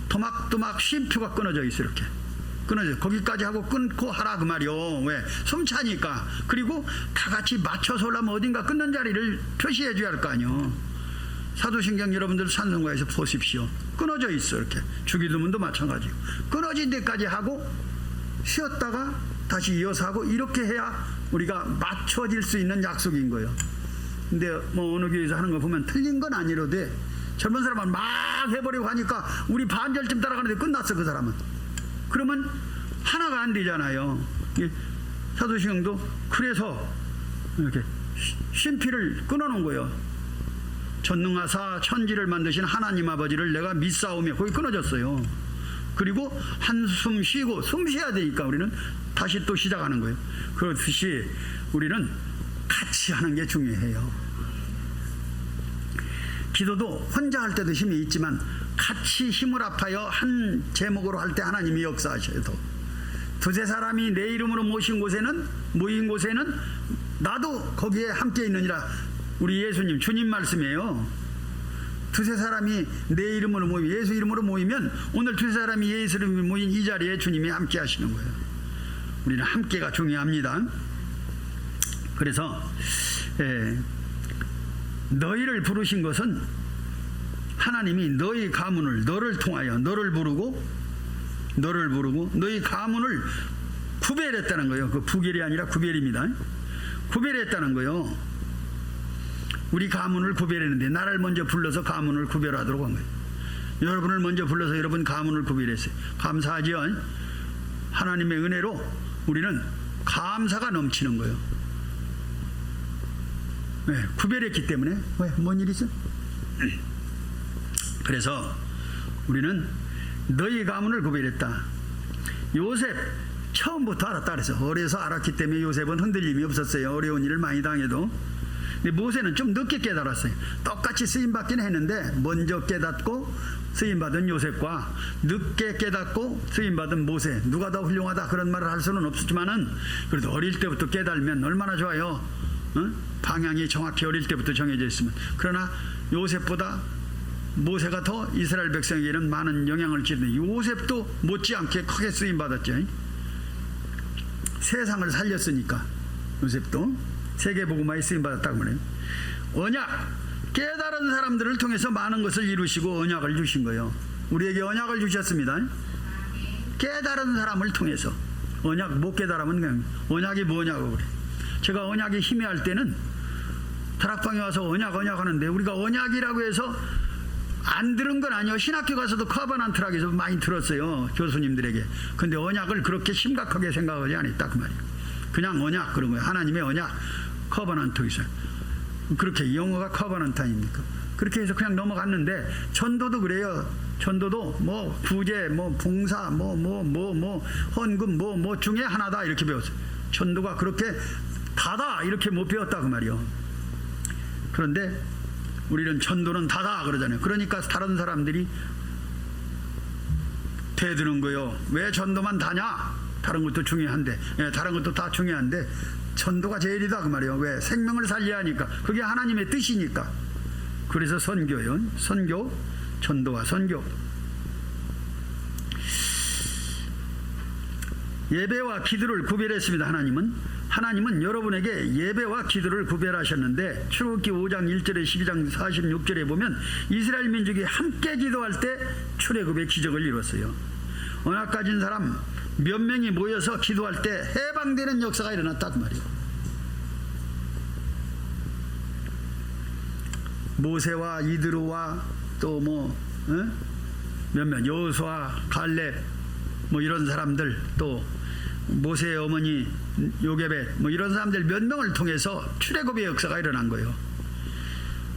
토막토막 쉼표가 끊어져 있어. 이렇게 끊어져. 거기까지 하고 끊고 하라 그 말이요. 왜? 숨차니까. 그리고 다 같이 맞춰서 하려면 어딘가 끊는 자리를 표시해 줘야 할 거 아니요. 사도신경 여러분들 산성가에서 보십시오. 끊어져 있어. 이렇게 주기도문도 마찬가지고 끊어진 데까지 하고 쉬었다가 다시 이어서 하고 이렇게 해야 우리가 맞춰질 수 있는 약속인 거예요. 근데 뭐 어느 교회에서 하는 거 보면 틀린 건 아니로돼 젊은 사람은 막 해버리고 하니까 우리 반절쯤 따라가는데 끝났어. 그 사람은. 그러면 하나가 안 되잖아요. 사도신경도 그래서 이렇게 쉼표를 끊어놓은 거예요. 전능하사 천지를 만드신 하나님 아버지를 내가 믿사오며 거기 끊어졌어요. 그리고 한숨 쉬고 숨 쉬어야 되니까 우리는 다시 또 시작하는 거예요. 그렇듯이 우리는 같이 하는 게 중요해요. 기도도 혼자 할 때도 힘이 있지만 같이 힘을 합하여 한 제목으로 할 때 하나님이 역사하셔요. 두세 사람이 내 이름으로 모인 곳에는 나도 거기에 함께 있느니라. 우리 예수님 주님 말씀이에요. 두세 사람이 내 이름으로 모이면, 예수 이름으로 모이면 오늘 두세 사람이 예수 이름으로 모인 이 자리에 주님이 함께 하시는 거예요. 우리는 함께가 중요합니다. 그래서 너희를 부르신 것은 하나님이 너희 가문을 너를 통하여 너를 부르고 너희 가문을 구별했다는 거예요. 그 부결이 아니라 구별입니다. 구별했다는 거예요. 우리 가문을 구별했는데 나를 먼저 불러서 가문을 구별하도록 한 거예요. 여러분을 먼저 불러서 여러분 가문을 구별했어요. 감사하지요. 하나님의 은혜로 우리는 감사가 넘치는 거예요. 네, 구별했기 때문에. 왜? 뭔 일 있어? 그래서 우리는 너희 가문을 구별했다. 요셉 처음부터 알았다 그래서 어려서 알았기 때문에 요셉은 흔들림이 없었어요. 어려운 일을 많이 당해도. 근데 모세는 좀 늦게 깨달았어요. 똑같이 쓰임받기는 했는데 먼저 깨닫고 쓰임받은 요셉과 늦게 깨닫고 쓰임받은 모세, 누가 더 훌륭하다 그런 말을 할 수는 없었지만은 그래도 어릴 때부터 깨달으면 얼마나 좋아요. 방향이 정확히 어릴 때부터 정해져 있으면. 그러나 요셉보다 모세가 더 이스라엘 백성에게는 많은 영향을 끼치는데 요셉도 못지않게 크게 쓰임받았죠. 세상을 살렸으니까 요셉도 세계복음화에 쓰임받았다고 말해요. 언약, 깨달은 사람들을 통해서 많은 것을 이루시고 언약을 주신 거예요. 우리에게 언약을 주셨습니다. 깨달은 사람을 통해서. 언약 못 깨달으면 그냥 언약이 뭐냐고 그래. 제가 언약이 희미할 때는 다락방에 와서 언약 하는데 우리가 언약이라고 해서 안 들은 건 아니에요. 신학교 가서도 커버넌트락에서 많이 들었어요. 교수님들에게. 근데 언약을 그렇게 심각하게 생각하지 않았다 그 말이에요. 그냥 언약 그런 거예요. 하나님의 언약, 커버넌트 있어요. 그렇게 영어가 커버넌트 아닙니까? 그렇게 해서 그냥 넘어갔는데 전도도 그래요. 전도도 뭐 구제, 뭐 봉사, 뭐 헌금, 중에 하나다 이렇게 배웠어요. 전도가 그렇게 다다 이렇게 못 배웠다 그 말이에요. 그런데 우리는 전도는 다다 그러잖아요. 그러니까 다른 사람들이 대드는 거예요. 왜 전도만 다냐? 다른 것도 중요한데, 다른 것도 다 중요한데 전도가 제일이다 그 말이에요. 왜? 생명을 살려야 하니까. 그게 하나님의 뜻이니까. 그래서 선교요. 선교, 전도와 선교. 예배와 기도를 구별했습니다. 하나님은 여러분에게 예배와 기도를 구별하셨는데 출애굽기 5장 1절에 12장 46절에 보면 이스라엘 민족이 함께 기도할 때 출애굽의 기적을 이뤘어요. 언약 가진 사람 몇 명이 모여서 기도할 때 해방되는 역사가 일어났다 그 말이에요. 모세와 이드로와 또 몇몇 여호수아, 갈렙 이런 사람들, 또 모세의 어머니 요게벳 이런 사람들 몇 명을 통해서 출애굽의 역사가 일어난 거예요.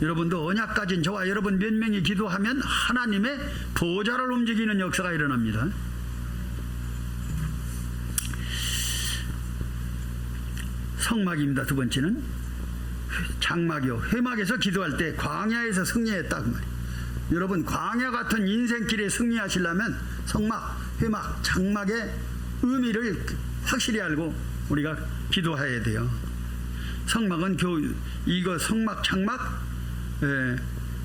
여러분도 언약 가진 저와 여러분 몇 명이 기도하면 하나님의 보좌를 움직이는 역사가 일어납니다. 성막입니다. 두 번째는 장막이요. 회막에서 기도할 때 광야에서 승리했다 그 말이에요. 여러분 광야 같은 인생길에 승리하시려면 성막, 회막, 장막의 의미를 확실히 알고 우리가 기도해야 돼요. 성막은 이거 성막, 장막,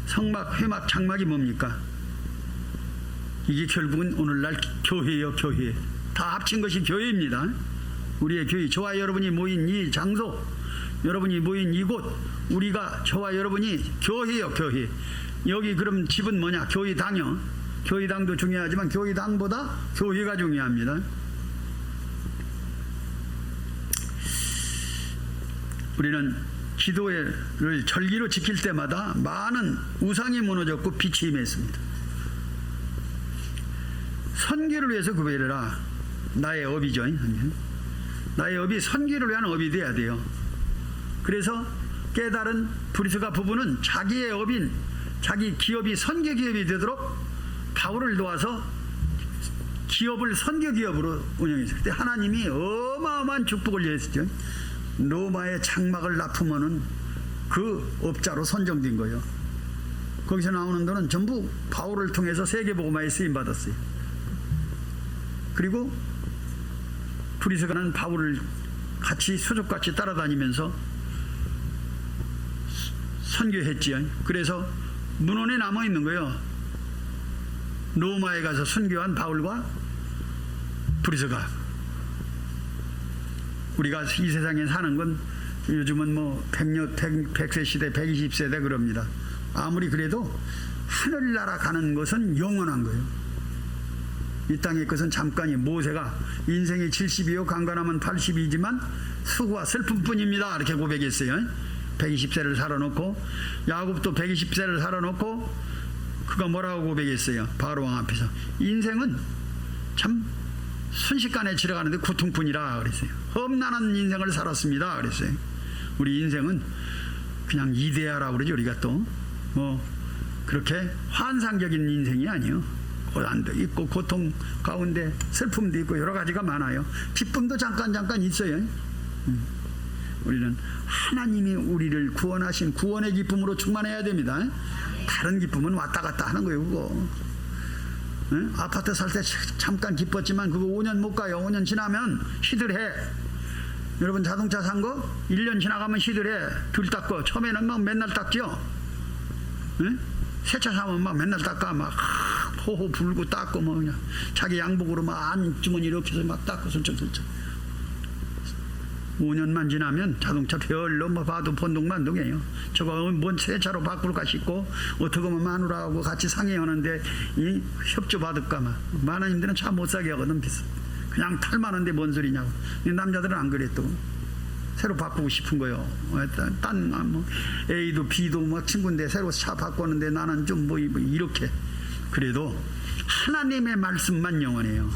성막, 회막, 장막이 뭡니까? 이게 결국은 오늘날 교회예요. 교회. 다 합친 것이 교회입니다. 우리의 교회, 저와 여러분이 모인 이 장소, 여러분이 모인 이곳, 우리가 저와 여러분이 교회요. 교회. 여기 그럼 집은 뭐냐? 교회당이요. 교회당도 중요하지만 교회당보다 교회가 중요합니다. 우리는 기도를 절기로 지킬 때마다 많은 우상이 무너졌고 빛이 임했습니다. 선교를 위해서 구별해라. 나의 업이죠. 나의 업이 선교를 위한 업이 돼야 돼요. 그래서 깨달은 브리스가 부부는 자기의 업인 자기 기업이 선교 기업이 되도록 바울을 도와서 기업을 선교 기업으로 운영했어요. 그때 하나님이 어마어마한 축복을 했었죠. 로마의 장막을 납품하는 그 업자로 선정된 거예요. 거기서 나오는 돈은 전부 바울을 통해서 세계복음화에 쓰임받았어요. 그리고 브리스가는 바울을 같이 수족같이 따라다니면서 선교했지요. 그래서 문헌에 남아있는 거예요. 로마에 가서 선교한 바울과 브리스가. 우리가 이 세상에 사는 건 요즘은 100세 시대, 120세대 그럽니다. 아무리 그래도 하늘나라 가는 것은 영원한 거예요. 이 땅의 것은 잠깐이. 모세가 인생이 70이요 강간하면 80이지만 수고와 슬픔뿐입니다 이렇게 고백했어요. 120세를 살아놓고 야곱도 120세를 살아놓고 그가 뭐라고 고백했어요? 바로왕 앞에서 인생은 참 순식간에 지나가는데 고통뿐이라 그랬어요. 험난한 인생을 살았습니다 그랬어요. 우리 인생은 그냥 이데아라고 그러죠. 우리가 또 그렇게 환상적인 인생이 아니에요. 고난도 있고 고통 가운데 슬픔도 있고 여러 가지가 많아요. 기쁨도 잠깐 있어요. 우리는 하나님이 우리를 구원하신 구원의 기쁨으로 충만해야 됩니다. 다른 기쁨은 왔다 갔다 하는 거예요. 그거 아파트 살 때 잠깐 기뻤지만 그거 5년 못 가요. 5년 지나면 시들해. 여러분 자동차 산 거 1년 지나가면 시들해. 덜 닦고 처음에는 막 맨날 닦죠. 새 차 사면 막 맨날 닦아. 막 호호 불고 닦고 그냥 자기 양복으로 막 안주머니 이렇게 해서 막 닦고 슬쩍슬쩍. 5년만 지나면 자동차 별로 봐도 번동만동이에요. 저거 뭔 새 차로 바꿀까 싶고 어떻게 하면 마누라하고 같이 상의하는데 이 협조 받을까 막. 마누님들은 차 못 사게 하거든. 비싸. 그냥 탈 많은데 뭔 소리냐고. 남자들은 안 그래. 또 새로 바꾸고 싶은 거요. 딴 A도 B도 막 친구인데 새로 차 바꾸는데 나는 좀 이렇게. 그래도 하나님의 말씀만 영원해요.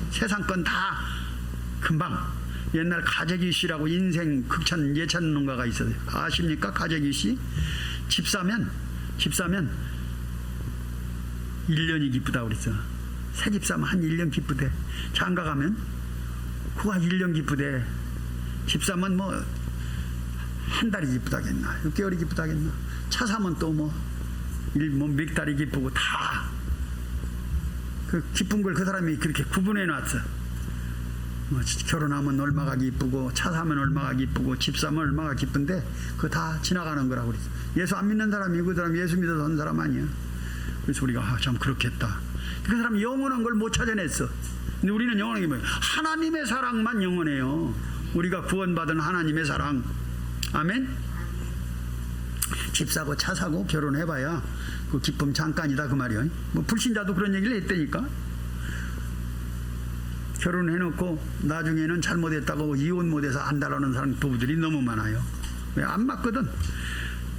세상 건 다 금방. 옛날 가재기 씨라고 인생 극찬 예찬 농가가 있어요. 아십니까? 가재기 씨. 집 사면 1년이 기쁘다고 그랬어. 새 집 사면 한 1년 기쁘대. 장가 가면 그거 한 1년 기쁘대. 집 사면 한 달이 기쁘다겠나 6개월이 기쁘다겠나. 차 사면 또 몇 달이 기쁘고 다 그 기쁜 걸 그 사람이 그렇게 구분해 놨어. 결혼하면 얼마가 기쁘고 차 사면 얼마가 기쁘고 집 사면 얼마가 기쁜데 그거 다 지나가는 거라고 그랬어. 예수 안 믿는 사람이 그 사람 예수 믿어서 산 사람 아니야. 그래서 우리가 참 그렇겠다. 그 사람 영원한 걸 못 찾아냈어. 근데 우리는 영원한 게 뭐예요? 하나님의 사랑만 영원해요. 우리가 구원받은 하나님의 사랑. 아멘. 집 사고 차 사고 결혼해봐야 그 기쁨 잠깐이다 그 말이에요. 뭐 불신자도 그런 얘기를 했다니까. 결혼해놓고 나중에는 잘못했다고 이혼 못해서 안달하는 사람 부부들이 너무 많아요. 왜 안 맞거든.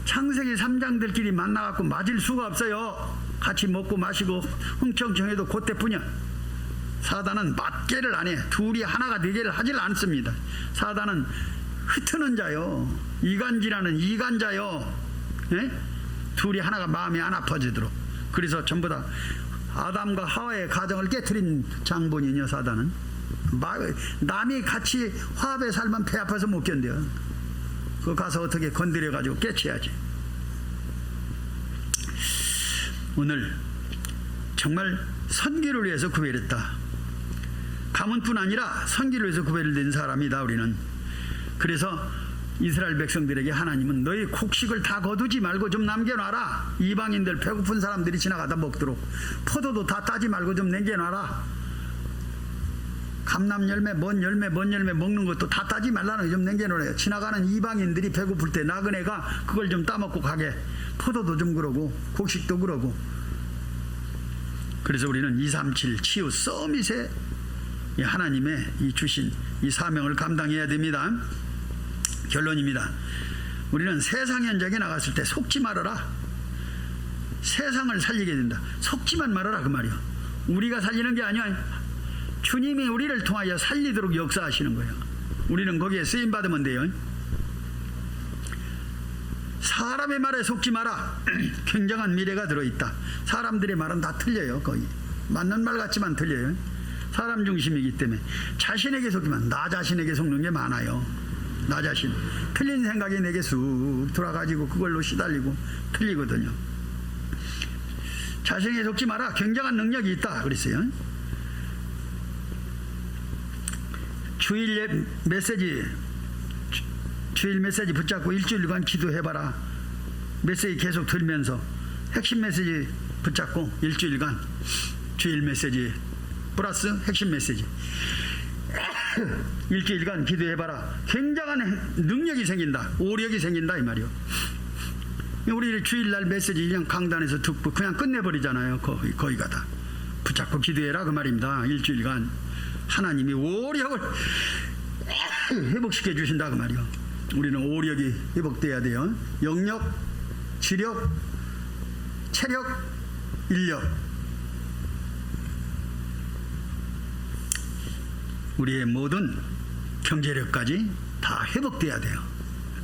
창세기 3장들끼리 만나갖고 맞을 수가 없어요. 같이 먹고 마시고 흥청청해도 그때뿐이야. 사단은 맞게를 안 해. 둘이 하나가 되기를 하질 않습니다. 사단은 흩트는 자요, 이간질하는 이간자요. 예? 둘이 하나가 마음이 안 아파지도록. 그래서 전부 다 아담과 하와의 가정을 깨트린 장본인이요 사단은. 남이 같이 화합에 살면 배 아파서 못 견뎌요. 그거 가서 어떻게 건드려가지고 깨쳐야지. 오늘 정말 선기를 위해서 구별했다. 가문뿐 아니라 선기를 위해서 구별된 사람이다 우리는. 그래서 이스라엘 백성들에게 하나님은 너희 곡식을 다 거두지 말고 좀 남겨놔라. 이방인들 배고픈 사람들이 지나가다 먹도록. 포도도 다 따지 말고 좀 남겨놔라. 감람 열매, 뭔 열매 먹는 것도 다 따지 말라는 거 좀 남겨놓으래요. 지나가는 이방인들이 배고플 때 나그네가 그걸 좀 따먹고 가게. 포도도 좀 그러고 곡식도 그러고. 그래서 우리는 237 치유 서밋에 하나님의 이 주신 이 사명을 감당해야 됩니다. 결론입니다. 우리는 세상 현장에 나갔을 때 속지 말아라. 세상을 살리게 된다. 속지만 말아라 그 말이요. 우리가 살리는 게 아니야. 주님이 우리를 통하여 살리도록 역사하시는 거예요. 우리는 거기에 쓰임받으면 돼요. 사람의 말에 속지 마라. 굉장한 미래가 들어있다. 사람들의 말은 다 틀려요. 거의 맞는 말 같지만 틀려요. 사람 중심이기 때문에 자신에게 속이면 나 자신에게 속는 게 많아요. 나 자신 틀린 생각이 내게 쑥 돌아가지고 그걸로 시달리고 틀리거든요. 자신에게 속지 마라. 굉장한 능력이 있다 그랬어요. 주일 메시지 붙잡고 일주일간 기도해봐라. 메시지 계속 들면서 핵심 메시지 붙잡고 일주일간 주일 메시지 플러스 핵심 메시지 일주일간 기도해봐라. 굉장한 능력이 생긴다. 오력이 생긴다 이 말이요. 우리 주일날 메시지 그냥 강단에서 듣고 그냥 끝내버리잖아요. 거의 가다 붙잡고 기도해라 그 말입니다. 일주일간 하나님이 오력을 회복시켜 주신다 그 말이요. 우리는 오력이 회복돼야 돼요. 영력, 지력, 체력, 인력. 우리의 모든 경제력까지 다 회복돼야 돼요.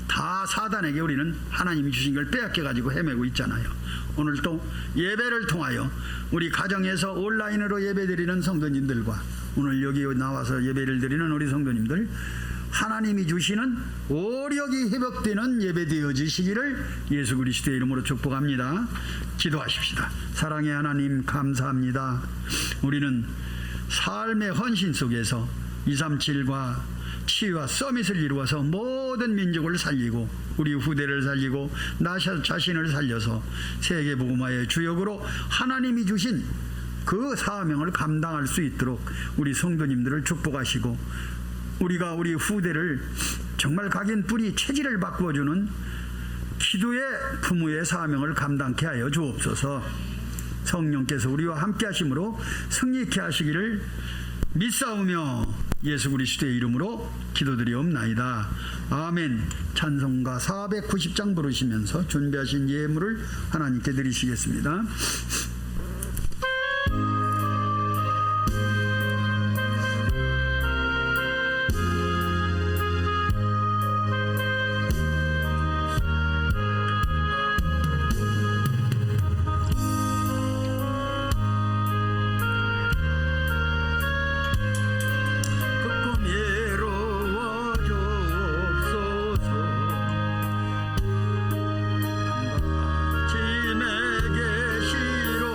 다 사단에게 우리는 하나님이 주신 걸 빼앗겨가지고 헤매고 있잖아요. 오늘 또 예배를 통하여 우리 가정에서 온라인으로 예배드리는 성도님들과 오늘 여기 나와서 예배를 드리는 우리 성도님들, 하나님이 주시는 오력이 회복되는 예배 되어지시기를 예수 그리스도의 이름으로 축복합니다. 기도하십시다. 사랑의 하나님 감사합니다. 우리는 삶의 헌신 속에서 237과 치유와 서밋을 이루어서 모든 민족을 살리고 우리 후대를 살리고 나 자신을 살려서 세계복음화의 주역으로 하나님이 주신 그 사명을 감당할 수 있도록 우리 성도님들을 축복하시고 우리가 우리 후대를 정말 각인 뿌리 체질을 바꾸어주는 기도의 부모의 사명을 감당케 하여 주옵소서. 성령께서 우리와 함께 하심으로 승리케 하시기를 믿사오며 예수 그리스도의 이름으로 기도드리옵나이다. 아멘. 찬송가 490장 부르시면서 준비하신 예물을 하나님께 드리시겠습니다. 짐에게 시로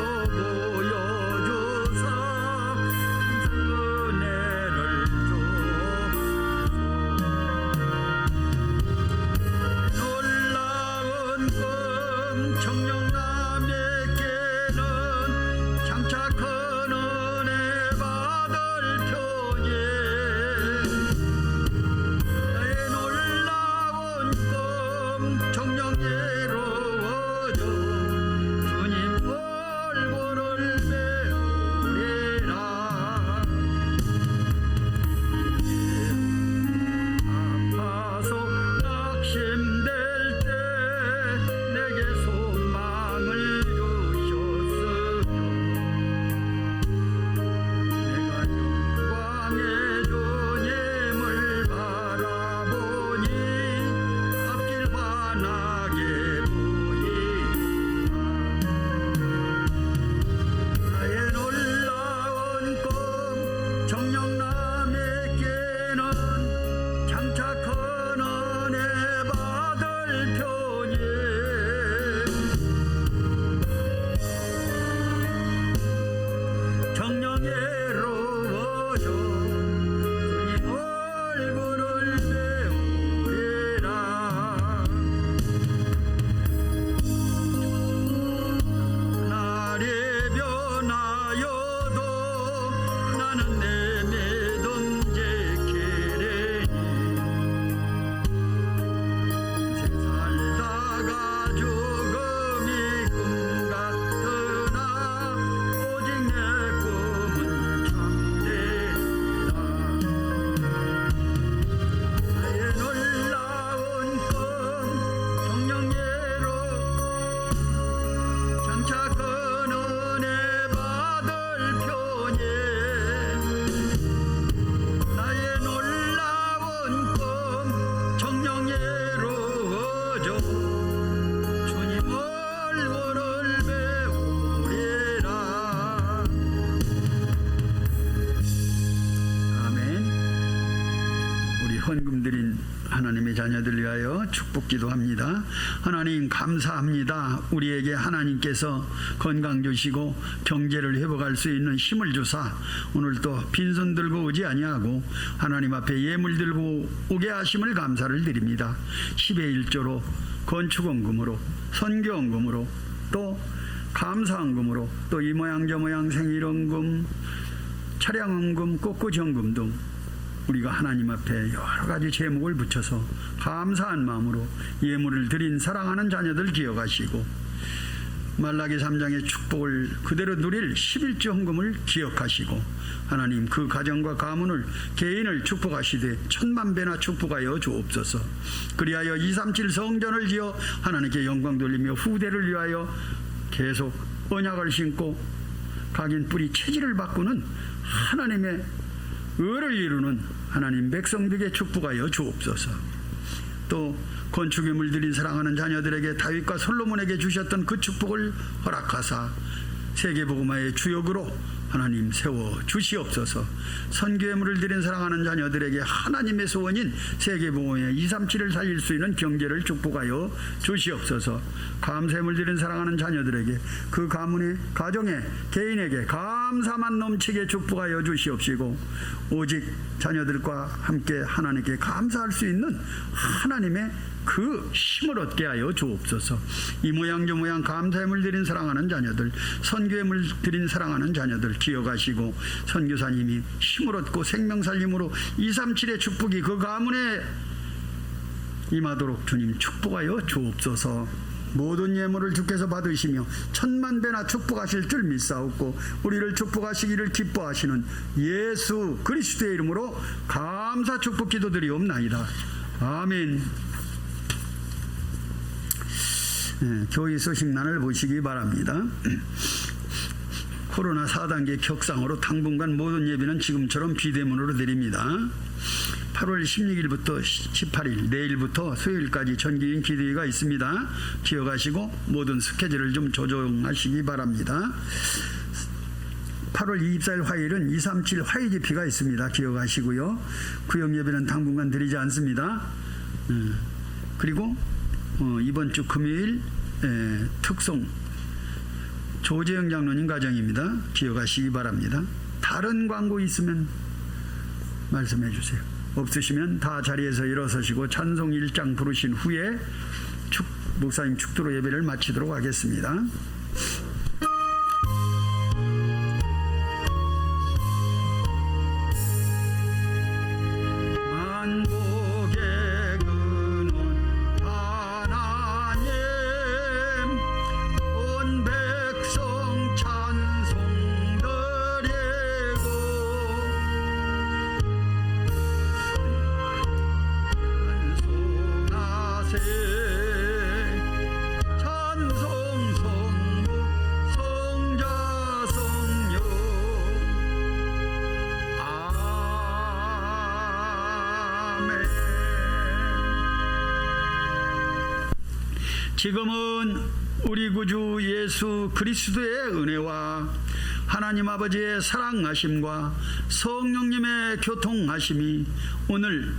헌금 드린 하나님의 자녀들 위하여 축복 기도합니다. 하나님 감사합니다. 우리에게 하나님께서 건강 주시고 경제를 회복할 수 있는 힘을 주사 오늘 또 빈손 들고 오지 아니하고 하나님 앞에 예물 들고 오게 하심을 감사를 드립니다. 10의 1조로 건축원금으로 선교원금으로 또 감사원금으로 또 이 모양 저 모양 생일원금 차량원금 꽃꽂이원금 등 우리가 하나님 앞에 여러 가지 제목을 붙여서 감사한 마음으로 예물을 드린 사랑하는 자녀들 기억하시고 말라기 3장의 축복을 그대로 누릴 11조 헌금을 기억하시고 하나님 그 가정과 가문을 개인을 축복하시되 천만 배나 축복하여 주옵소서. 그리하여 237 성전을 지어 하나님께 영광 돌리며 후대를 위하여 계속 언약을 신고 각인 뿌리 체질을 바꾸는 하나님의 의를 이루는 하나님 백성들에게 축복하여 주옵소서. 또 건축에 물들인 사랑하는 자녀들에게 다윗과 솔로몬에게 주셨던 그 축복을 허락하사 세계복음화의 주역으로 하나님 세워 주시옵소서. 선교에 물을 들인 사랑하는 자녀들에게 하나님의 소원인 세계복음화의 237을 살릴 수 있는 경제를 축복하여 주시옵소서. 감사에 물들인 사랑하는 자녀들에게 그 가문의 가정에 개인에게 감사만 넘치게 축복하여 주시옵시고 오직 자녀들과 함께 하나님께 감사할 수 있는 하나님의 그 힘을 얻게 하여 주옵소서. 이 모양 저 모양 감사에 물들인 사랑하는 자녀들 선교에 물들인 사랑하는 자녀들 기억하시고 선교사님이 힘을 얻고 생명살림으로 237의 축복이 그 가문에 임하도록 주님 축복하여 주옵소서. 모든 예물을 주께서 받으시며 천만 배나 축복하실 줄 믿사옵고 우리를 축복하시기를 기뻐하시는 예수 그리스도의 이름으로 감사 축복 기도드리옵나이다. 아멘. 교회 소식란을 보시기 바랍니다. 코로나 4단계 격상으로 당분간 모든 예배는 지금처럼 비대면으로 드립니다. 8월 16일부터 18일 내일부터 수요일까지 전기인 기도회가 있습니다. 기억하시고 모든 스케줄을 좀 조정하시기 바랍니다. 8월 24일 화요일은 237 화요 집회가 있습니다. 기억하시고요. 구역 예배는 당분간 드리지 않습니다. 그리고 이번 주 금요일 특송 조재영 장로님 가정입니다. 기억하시기 바랍니다. 다른 광고 있으면 말씀해 주세요. 없으시면 다 자리에서 일어서시고 찬송 1장 부르신 후에 목사님 축도로 예배를 마치도록 하겠습니다. 지금은 우리 구주 예수 그리스도의 은혜와 하나님 아버지의 사랑하심과 성령님의 교통하심이 오늘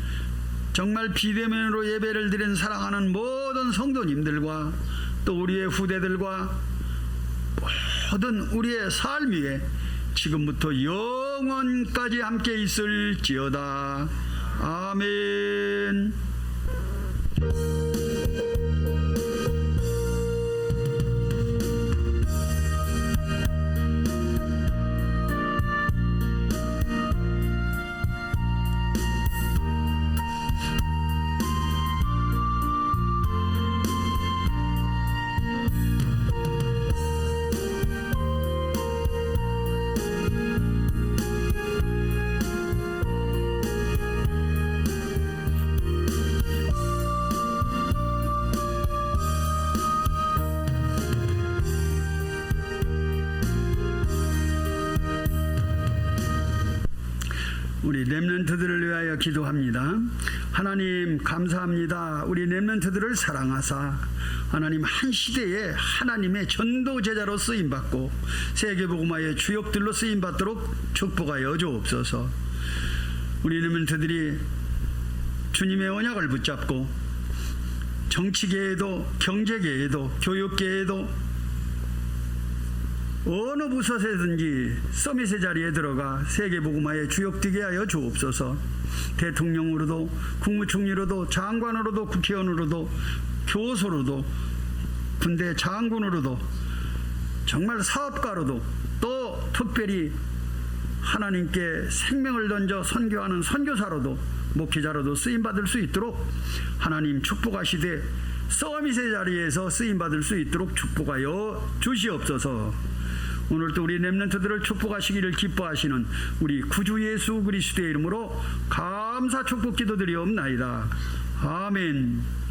정말 비대면으로 예배를 드린 사랑하는 모든 성도님들과 또 우리의 후대들과 모든 우리의 삶 위에 지금부터 영원까지 함께 있을지어다. 아멘. 우리 렘넌트들을 위하여 기도합니다. 하나님 감사합니다. 우리 렘넌트들을 사랑하사 하나님 한 시대에 하나님의 전도 제자로 쓰임받고 세계복음화의 주역들로 쓰임받도록 축복하여 주옵소서. 우리 렘넌트들이 주님의 언약을 붙잡고 정치계에도 경제계에도 교육계에도 어느 부서에든지 서밋의 자리에 들어가 세계복음화에 주역되게 하여 주옵소서. 대통령으로도 국무총리로도 장관으로도 국회의원으로도 교수로도 군대 장군으로도 정말 사업가로도 또 특별히 하나님께 생명을 던져 선교하는 선교사로도 목회자로도 쓰임받을 수 있도록 하나님 축복하시되 서밋의 자리에서 쓰임받을 수 있도록 축복하여 주시옵소서. 오늘도 우리 렘넌트들을 축복하시기를 기뻐하시는 우리 구주 예수 그리스도의 이름으로 감사 축복 기도드리옵나이다. 아멘.